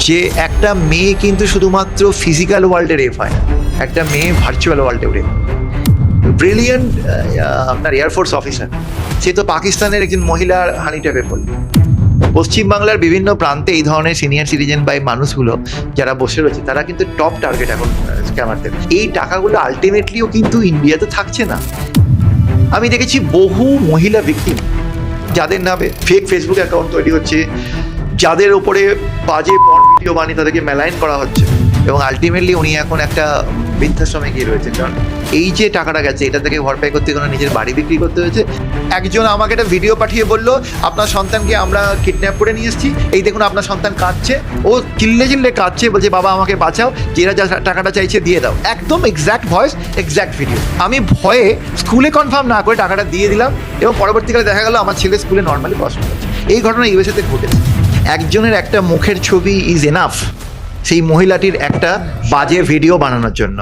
যে একটা মেয়ে কিন্তু শুধুমাত্র ফিজিক্যাল ওয়ার্ল্ডে রেপ হয় না, একটা মেয়ে ভার্চুয়াল ওয়ার্ল্ডেও রেপ। ব্রিলিয়েন্ট আপনার এয়ারফোর্স অফিসার, সে তো পাকিস্তানের একজন মহিলার হানি ট্র্যাপে পড়ল। পশ্চিমবাংলার বিভিন্ন প্রান্তে এই ধরনের সিনিয়র সিটিজেন বা এই মানুষগুলো যারা বসে রয়েছে তারা কিন্তু টপ টার্গেট এখন স্ক্যামারদের। এই টাকাগুলো আলটিমেটলিও কিন্তু ইন্ডিয়াতে থাকছে না। আমি দেখেছি বহু মহিলা ভিকটিম যাদের নামে ফেক ফেসবুক অ্যাকাউন্ট তৈরি হচ্ছে, যাদের ওপরে বাজে পর্ন ভিডিও বানিয়ে তাদেরকে মেলাইন করা হচ্ছে, এবং আলটিমেটলি উনি এখন একটা বৃদ্ধাশ্রমে গিয়ে রয়েছেন। কারণ এই যে টাকাটা গেছে এটা থেকে ভরপাই করতে গেলে নিজের বাড়ি বিক্রি করতে হয়েছে। একজন আমাকে একটা ভিডিও পাঠিয়ে বললো, আপনার সন্তানকে আমরা কিডন্যাপ করে নিয়ে এসেছি, এই দেখুন আপনার সন্তান কাঁদছে, ও চিল্লে চিল্লে কাঁদছে, বলছে বাবা আমাকে বাঁচাও, যেরা যা টাকাটা চাইছে দিয়ে দাও। একদম এক্স্যাক্ট ভয়েস, এক্স্যাক্ট ভিডিও। আমি ভয়ে স্কুলে কনফার্ম না করে টাকাটা দিয়ে দিলাম, এবং পরবর্তীকালে দেখা গেল আমার ছেলে স্কুলে নর্মালি পড়াশোনা করছে। এই ঘটনা ইউএসএতে ঘটেছে। একজনের একটা মুখের ছবি ইজ এনাফ সেই মহিলাটির একটা বাজে ভিডিও বানানোর জন্য।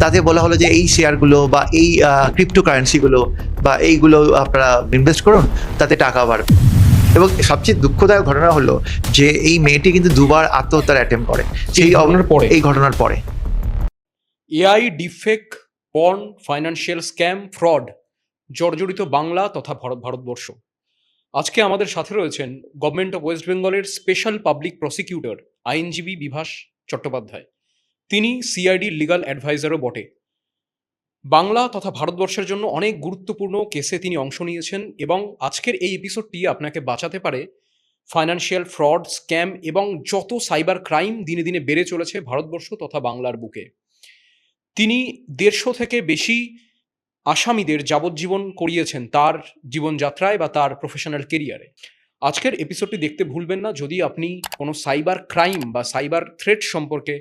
তাতে বলা হলো যে এই শেয়ারগুলো বা এই ক্রিপ্টোকারেন্সিগুলো বা এইগুলো আপনারা ইনভেস্ট করুন, তাতে টাকা বাড়বে। এবং সবচেয়ে দুঃখদায়ক ঘটনা হলো যে এই মেয়েটি কিন্তু দুবার আত্মহত্যার অ্যাটেম্প করে এই ঘটনার পরে। AI, ডিফেক, porn, financial scam, fraud জর্জরিত বাংলা তথা ভারতবর্ষ। আজকে আমাদের সাথে রয়েছেন গভর্নমেন্ট অফ ওয়েস্ট বেঙ্গলের স্পেশাল পাবলিক প্রসিকিউটর আইনজীবী বিভাস চট্টোপাধ্যায়। তিনি সিআইডির লিগাল অ্যাডভাইজারও বটে। বাংলা তথা ভারতবর্ষের জন্য অনেক গুরুত্বপূর্ণ কেসে তিনি অংশ নিয়েছেন, এবং আজকের এই এপিসোডটি আপনাকে বাঁচাতে পারে ফাইন্যান্সিয়াল ফ্রড, স্ক্যাম এবং যত সাইবার ক্রাইম দিনে দিনে বেড়ে চলেছে ভারতবর্ষ তথা বাংলার বুকে। তিনি 150 থেকে বেশি আসামিদের যাবজ্জীবন করিয়েছেন তার জীবনযাত্রায় বা তার প্রফেশনাল কেরিয়ারে। আজকের এপিসোডটি দেখতে ভুলবেন না যদি আপনি কোনো সাইবার ক্রাইম বা সাইবার থ্রেট সম্পর্কে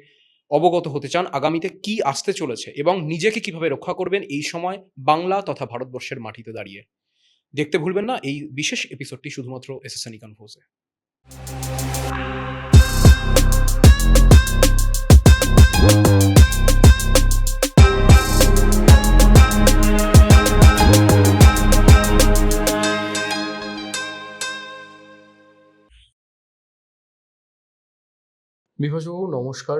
অবগত হতে চান, আগামীতে কি আসতে চলেছে এবং নিজেকে কিভাবে রক্ষা করবেন এই সময় বাংলা তথা ভারতবর্ষের মাটিতে দাঁড়িয়ে। দেখতে ভুলবেন না এই বিশেষ এপিসোডটি শুধুমাত্র এসএসএনই কনফোজে। বিভাসবাবু নমস্কার।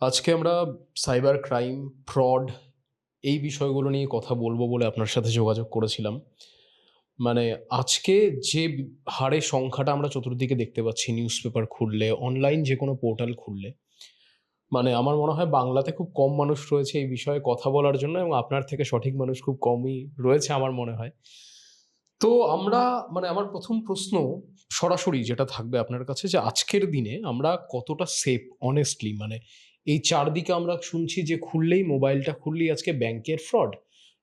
আজকে আমরা সাইবার ক্রাইম, ফ্রড এই বিষয়গুলো নিয়ে কথা বলবো বলে আপনার সাথে যোগাযোগ করেছিলাম। মানে আজকে যে হারে সংখ্যাটা আমরা চতুর্দিকে দেখতে পাচ্ছি, নিউজ পেপার খুললে, অনলাইন যে কোনো পোর্টাল খুললে, মানে আমার মনে হয় বাংলাতে খুব কম মানুষ রয়েছে এই বিষয়ে কথা বলার জন্য, এবং আপনার থেকে সঠিক মানুষ খুব কমই রয়েছে আমার মনে হয়। তো আমরা আমার প্রথম প্রশ্ন সরাসরি যেটা থাকবে আপনার কাছে, যে আজকের দিনে আমরা কতটা সেফ অনেস্টলি। এই চারদিকে আমরা শুনছি যে খুললেই, মোবাইলটা খুললেই আজকে ব্যাংকের ফ্রড,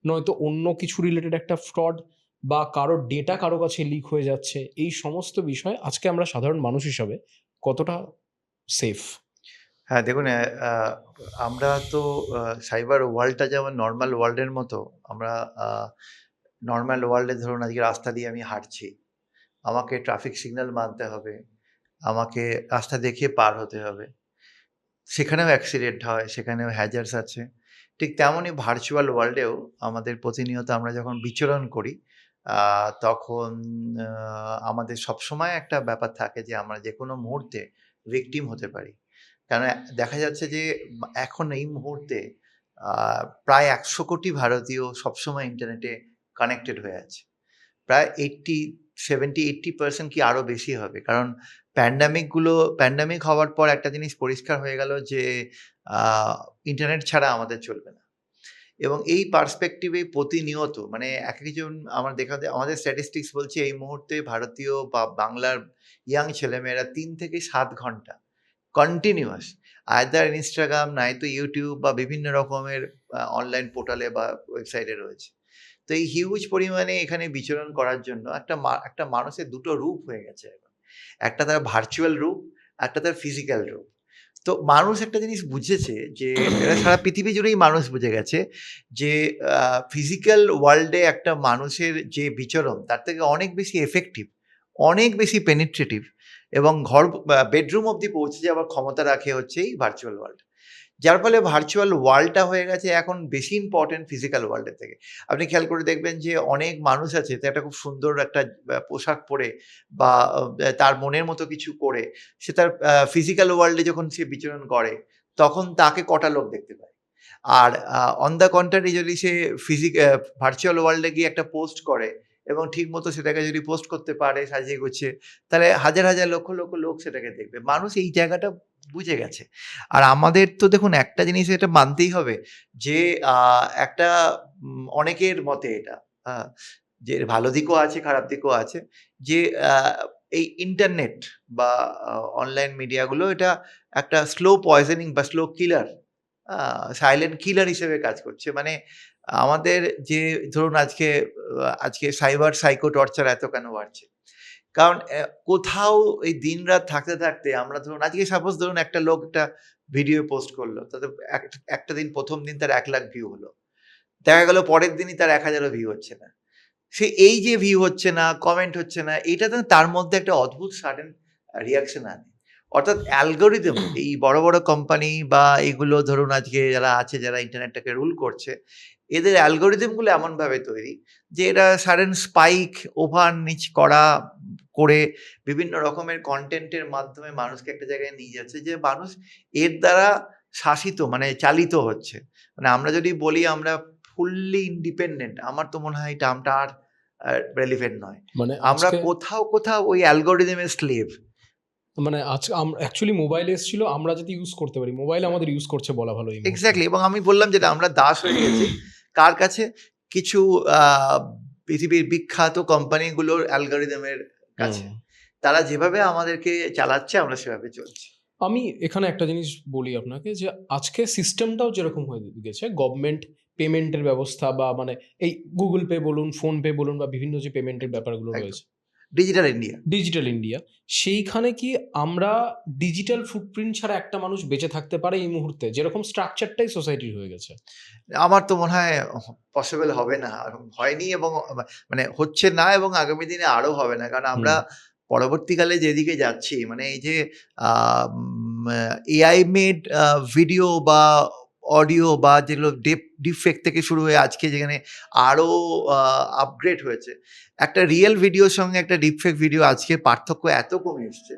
নয়তো অন্য কিছু রিলেটেড একটা ফ্রড, বা কারোর ডেটা কারো কাছে লিক হয়ে যাচ্ছে। এই সমস্ত বিষয় আজকে আমরা সাধারণ মানুষ হিসাবে কতটা সেফ? হ্যাঁ দেখুন, আমরা তো সাইবার ওয়ার্ল্ডটা যেমন নর্মাল ওয়ার্ল্ডের মতো, আমরা নর্মাল ওয়ার্ল্ডে ধরুন আজকে রাস্তা দিয়ে আমি হাঁটছি, আমাকে ট্রাফিক সিগন্যাল মানতে হবে, আমাকে রাস্তা দেখিয়ে পার হতে হবে, সেখানেও অ্যাক্সিডেন্ট হয়, সেখানেও হ্যাজার্স আছে। ঠিক তেমনই ভার্চুয়াল ওয়ার্ল্ডেও আমাদের প্রতিনিয়ত আমরা যখন বিচরণ করি তখন আমাদের সবসময় একটা ব্যাপার থাকে যে আমরা যে কোনো মুহূর্তে ভিকটিম হতে পারি। কারণ দেখা যাচ্ছে যে এখন এই মুহূর্তে প্রায় 100 কোটি ভারতীয় সবসময় ইন্টারনেটে কানেক্টেড হয়ে আছে। প্রায় 70-80% কি আরও বেশি হবে। কারণ প্যান্ডামিক হওয়ার পর একটা জিনিস পরিষ্কার হয়ে গেল যে ইন্টারনেট ছাড়া আমাদের চলবে না। এবং এই পার্সপেক্টিভে প্রতিনিয়ত একজন আমাদের স্ট্যাটিস্টিক্স বলছে এই মুহূর্তে ভারতীয় বা বাংলার ইয়াং ছেলেমেয়েরা 3 থেকে 7 ঘন্টা কন্টিনিউয়াস আইদার ইনস্টাগ্রাম, নয়তো ইউটিউব বা বিভিন্ন রকমের অনলাইন পোর্টালে বা ওয়েবসাইটে রয়েছে। তো এই হিউজ পরিমাণে এখানে বিচরণ করার জন্য একটা মানুষের দুটো রূপ হয়ে গেছে এখন। একটা তার ভার্চুয়াল রূপ, একটা তার ফিজিক্যাল রূপ। তো মানুষ একটা জিনিস বুঝেছে যে এটা সারা পৃথিবী জুড়েই মানুষ বুঝে গেছে যে ফিজিক্যাল ওয়ার্ল্ডে একটা মানুষের যে বিচরণ তার থেকে অনেক বেশি এফেক্টিভ, অনেক বেশি পেনিট্রেটিভ, এবং বেডরুম অবধি পৌঁছে যাওয়ার ক্ষমতা রাখে হচ্ছে এই ভার্চুয়াল ওয়ার্ল্ড। যার ফলে ভার্চুয়াল ওয়ার্ল্ডটা হয়ে গেছে এখন বেশি ইম্পর্টেন্ট ফিজিক্যাল ওয়ার্ল্ডের থেকে। আপনি খেয়াল করে দেখবেন যে অনেক মানুষ আছে যে একটা খুব সুন্দর একটা পোশাক পরে বা তার মনের মতো কিছু করে সে তার ফিজিক্যাল ওয়ার্ল্ডে যখন সে বিচরণ করে তখন তাকে কটা লোক দেখতে পায়। আর অন দ্য কন্ট্রারি যদি সে ভার্চুয়াল ওয়ার্ল্ডে গিয়ে একটা পোস্ট করে এবং ঠিকমতো সেটাকে যদি পোস্ট করতে পারে সাজিয়ে গুছিয়ে, তাহলে হাজার, হাজার লক্ষ, লক্ষ লোক সেটাকে দেখবে। মানুষ এই জায়গাটা বুঝে গেছে। আর আমাদের তো দেখুন একটা জিনিস এটা মানতেই হবে যে একটা অনেকের মতে এটা আ যে ভালো দিকও আছে, খারাপ দিকও আছে। যে আ এই ইন্টারনেট বা অনলাইন মিডিয়াগুলো এটা একটা স্লো পয়জনিং বা স্লো কিলার, আ সাইলেন্ট কিলার হিসেবে কাজ করছে। মানে আমাদের যে ধরুন আজকে সাইবার সাইকো টর্চার এত কেন বাড়ছে? কারণ কোথাও এই দিনরাত থাকতে, থাকতে আমরা ধরুন আজকে সাপোজ ধরুন একটা লোক একটা ভিডিও পোস্ট করলো। তাতে একটা দিন ১ম দিন তার ১,০০,০০০ ভিউ হলো। দেখা গেল পরের দিনই তার ১,০০০ ও ভিউ হচ্ছে না। সে এই যে ভিউ হচ্ছে না, কমেন্ট হচ্ছে না, এইটাতে তার মধ্যে একটা অদ্ভুত সাডেন রিঅ্যাকশন আনে। অর্থাৎ অ্যালগরিদম এই বড়, বড় কোম্পানি বা এগুলো ধরুন আজকে যারা আছে যারা ইন্টারনেটটাকে রুল করছে, এদের অ্যালগরিদম গুলো এমনভাবে তৈরি যে এটা সাডেন স্পাইক ওভার নিচ করে বিভিন্ন রকমের কনটেন্টের মাধ্যমে মানুষকে একটা জায়গায় নিয়ে যাচ্ছে যে মানুষ এর দ্বারা শাসিত মানে চালিত হচ্ছে। মানে আমরা যদি বলি আমরা ফুললি ইন্ডিপেন্ডেন্ট, আমার তো মনে হয় এই টার্মটা আর রেলিভেন্ট নয়। মানে আমরা আজকে কোথাও, কোথাও ওই অ্যালগরিদমের স্লেভ। মানে অ্যাকচুয়ালি মোবাইল এসেছিল আমরা যাতে ইউজ করতে পারি। মোবাইল আমাদের ইউজ করছে বলা ভালো এই মুহূর্তে। এক্সাক্টলি, এবং আমি বললাম যেটা আমরা দাস হয়ে গেছি কার কাছে? কিছু আ পৃথিবীর বিখ্যাত কোম্পানিগুলোর অ্যালগরিদমের কাছে। হুম। তারা যেভাবে আমাদেরকে চালাচ্ছে আমরা সেভাবে চলছি। আমি এখানে একটা জিনিস বলি আপনাকে যে আজকে সিস্টেমটাও যেরকম হয়ে গেছে গভর্নমেন্ট পেমেন্টের ব্যবস্থা বা মানে এই গুগল পে বলুন, ফোন পে বলুন বা বিভিন্ন যে পেমেন্টের ব্যাপারগুলো একদম। রয়েছে ডিজিটাল ইন্ডিয়া। ডিজিটাল ইন্ডিয়া, সেইখানে কি আমরা ডিজিটাল ফুটপ্রিন্ট ছাড়া একটা মানুষ বেঁচে থাকতে পারে এই মুহূর্তে? যেরকম স্ট্রাকচারটাই সোসাইটির হয়ে গেছে। আমার তো মনে হয় পসিবল হবে না। আর হয়নি এবং মানে হচ্ছে না এবং আগামী দিনে আরো হবে না। কারণ আমরা হুম, পরবর্তীকালে যেদিকে যাচ্ছি মানে এই যে এআই মেড ভিডিও বা অডিও বা যেগুলো ডিপফেক থেকে শুরু হয়ে আজকে যেখানে আরো আ আপগ্রেড হয়েছে। একটা রিয়াল ভিডিওর সঙ্গে একটা ডিপফেক ভিডিও আজকের পার্থক্য এত কমে এসছে।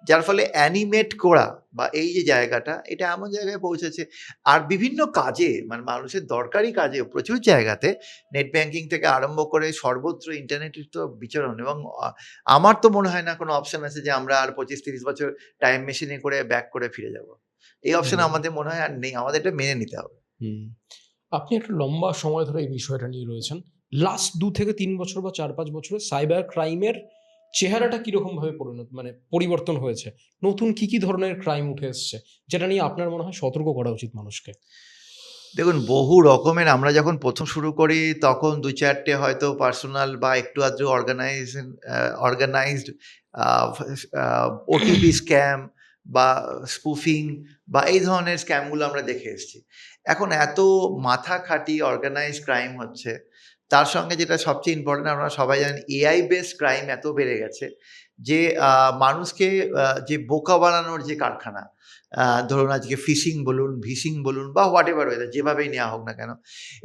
যার ফলে অ্যানিমেট করা বা এই যে জায়গাটা এটা এমন জায়গায় পৌঁছেছে আর বিভিন্ন কাজে মানে মানুষের দরকারি কাজে প্রচুর জায়গাতে নেট ব্যাংকিং থেকে আরম্ভ করে সর্বত্র ইন্টারনেটের তো বিচরণ এবং আমার তো মনে হয় না কোনো অপশন আছে যে আমরা আর ২৫-৩০ বছর টাইম মেশিনে করে ব্যাক করে ফিরে যাব। এই অপশন হুম, আমাদের মনে হয় আর নেই। আমাদের এটা মেনে নিতে হবে। হুম। আপনি একটা লম্বা সময় ধরে এই বিষয়টা নিয়ে রয়েছেন। লাস্ট ২ থেকে ৩ বছর বা ৪-৫ বছরে সাইবার ক্রাইমের চেহারাটা কিরকমভাবে মানে পরিবর্তন হয়েছে? নতুন কি ধরনের ক্রাইম উঠে এসছে? যেটা নিয়ে আপনার মনে হয় সতর্ক করা উচিত মানুষকে? দেখুন বহু রকমের আমরা যখন ১ম শুরু করি তখন ২-৪ টে হয়তো পার্সোনাল বা একটু আধটু অর্গানাইজড আ আ ওটিপি স্ক্যাম বা স্পুফিং বা এই ধরনের স্ক্যামগুলো আমরা দেখে এসেছি। এখন এত মাথা খাটিয়ে অর্গানাইজড ক্রাইম হচ্ছে, তার সঙ্গে যেটা সবচেয়ে ইম্পোর্টেন্ট আপনারা সবাই জানেন এআই বেসড ক্রাইম এত বেড়ে গেছে যে মানুষকে যে বোকা বানানোর যে কারখানা, ধরুন আজকে ফিশিং বলুন, ভিশিং বলুন বা হোয়াটএভার ওয়েদার যেভাবেই নেওয়া হোক না কেন।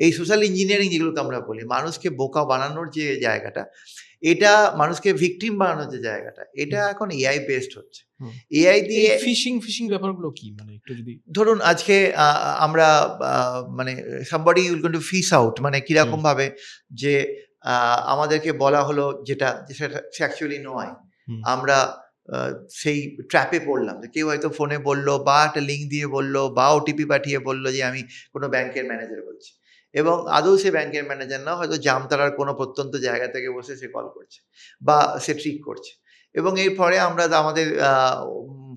এই সোশ্যাল ইঞ্জিনিয়ারিং যেগুলোকে আমরা বলি, মানুষকে বোকা বানানোর যে জায়গাটা, এটা মানুষকে ভিকটিম বানানোর যে জায়গাটা, এটা হুম, এখন এআই বেসড হচ্ছে। হুম। এআই এই দিয়ে ফিশিং ব্যাপারগুলো কি? মানে একটু যদি ধরুন আজকে আ আমরা আ মানে somebody will going to fish out মানে হুম, কিরকমভাবে যে আ আমাদেরকে বলা হলো যেটা সেটা অ্যাকচুয়ালি নয়। হুম, আমরা আ সেই ট্র্যাপে পড়লাম। যে কেউ হয়তো ফোনে বলল বা একটা লিঙ্ক দিয়ে বলল বা ওটিপি পাঠিয়ে বলল যে আমি কোনো ব্যাংকের ম্যানেজার বলছি। এবং আদৌ সে ব্যাংকের ম্যানেজার না, হয়তো জামতারার কোনো প্রত্যন্ত জায়গা থেকে বসে সে কল করছে বা সে ট্রিক করছে। এবং এর পরে আমরা আমাদের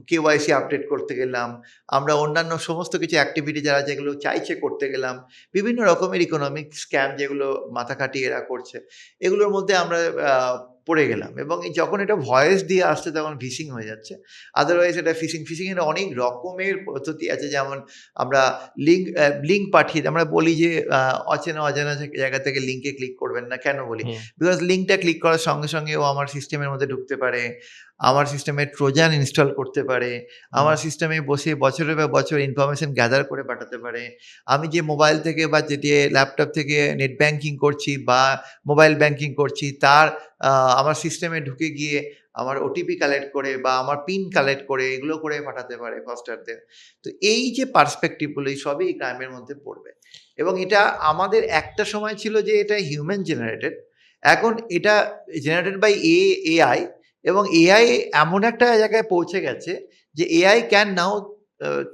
কেওয়াইসি আপডেট করতে গেলাম। আমরা অন্যান্য সমস্ত কিছু অ্যাক্টিভিটি যারা যেগুলো চাইছে করতে গেলাম। বিভিন্ন রকমের ইকোনমিক স্ক্যাম যেগুলো মাথা খাটিয়ে এরা করছে, এগুলোর মধ্যে আমরা আ পড়ে গেলাম এবং যখন এটা ভয়েস দিয়ে আসছে তখন ফিশিং হয়ে যাচ্ছে। আদারওয়াইজ এটা ফিশিং এর অনেক রকমের পদ্ধতি আছে। যেমন আমরা লিঙ্ক পাঠিয়ে আমরা বলি যে অচেনা অজানা জায়গা থেকে লিঙ্কে ক্লিক করবেন না। কেন বলি? হুম, বিকজ লিঙ্কটা ক্লিক করার সঙ্গে, সঙ্গে ও আমার সিস্টেমের মধ্যে ঢুকতে পারে। আমার সিস্টেমে ট্রোজান ইনস্টল করতে পারে, আমার সিস্টেমে বসে বছরের পর বছর ইনফরমেশন গ্যাদার করে পাঠাতে পারে। আমি যে মোবাইল থেকে বা যে ল্যাপটপ থেকে নেট ব্যাংকিং করছি বা মোবাইল ব্যাংকিং করছি তার আমার সিস্টেমে ঢুকে গিয়ে আমার ওটিপি কালেক্ট করে বা আমার পিন কালেক্ট করে এগুলো করে পাঠাতে পারে ফস্টারদের। তো এই যে পার্সপেক্টিভগুলো এই সবই এই ক্রাইমের মধ্যে পড়বে এবং এটা আমাদের একটা সময় ছিল যে এটা হিউম্যান জেনারেটেড, এখন এটা জেনারেটেড বাই এআই এবং এআই এমন একটা জায়গায় পৌঁছে গেছে যে AI can now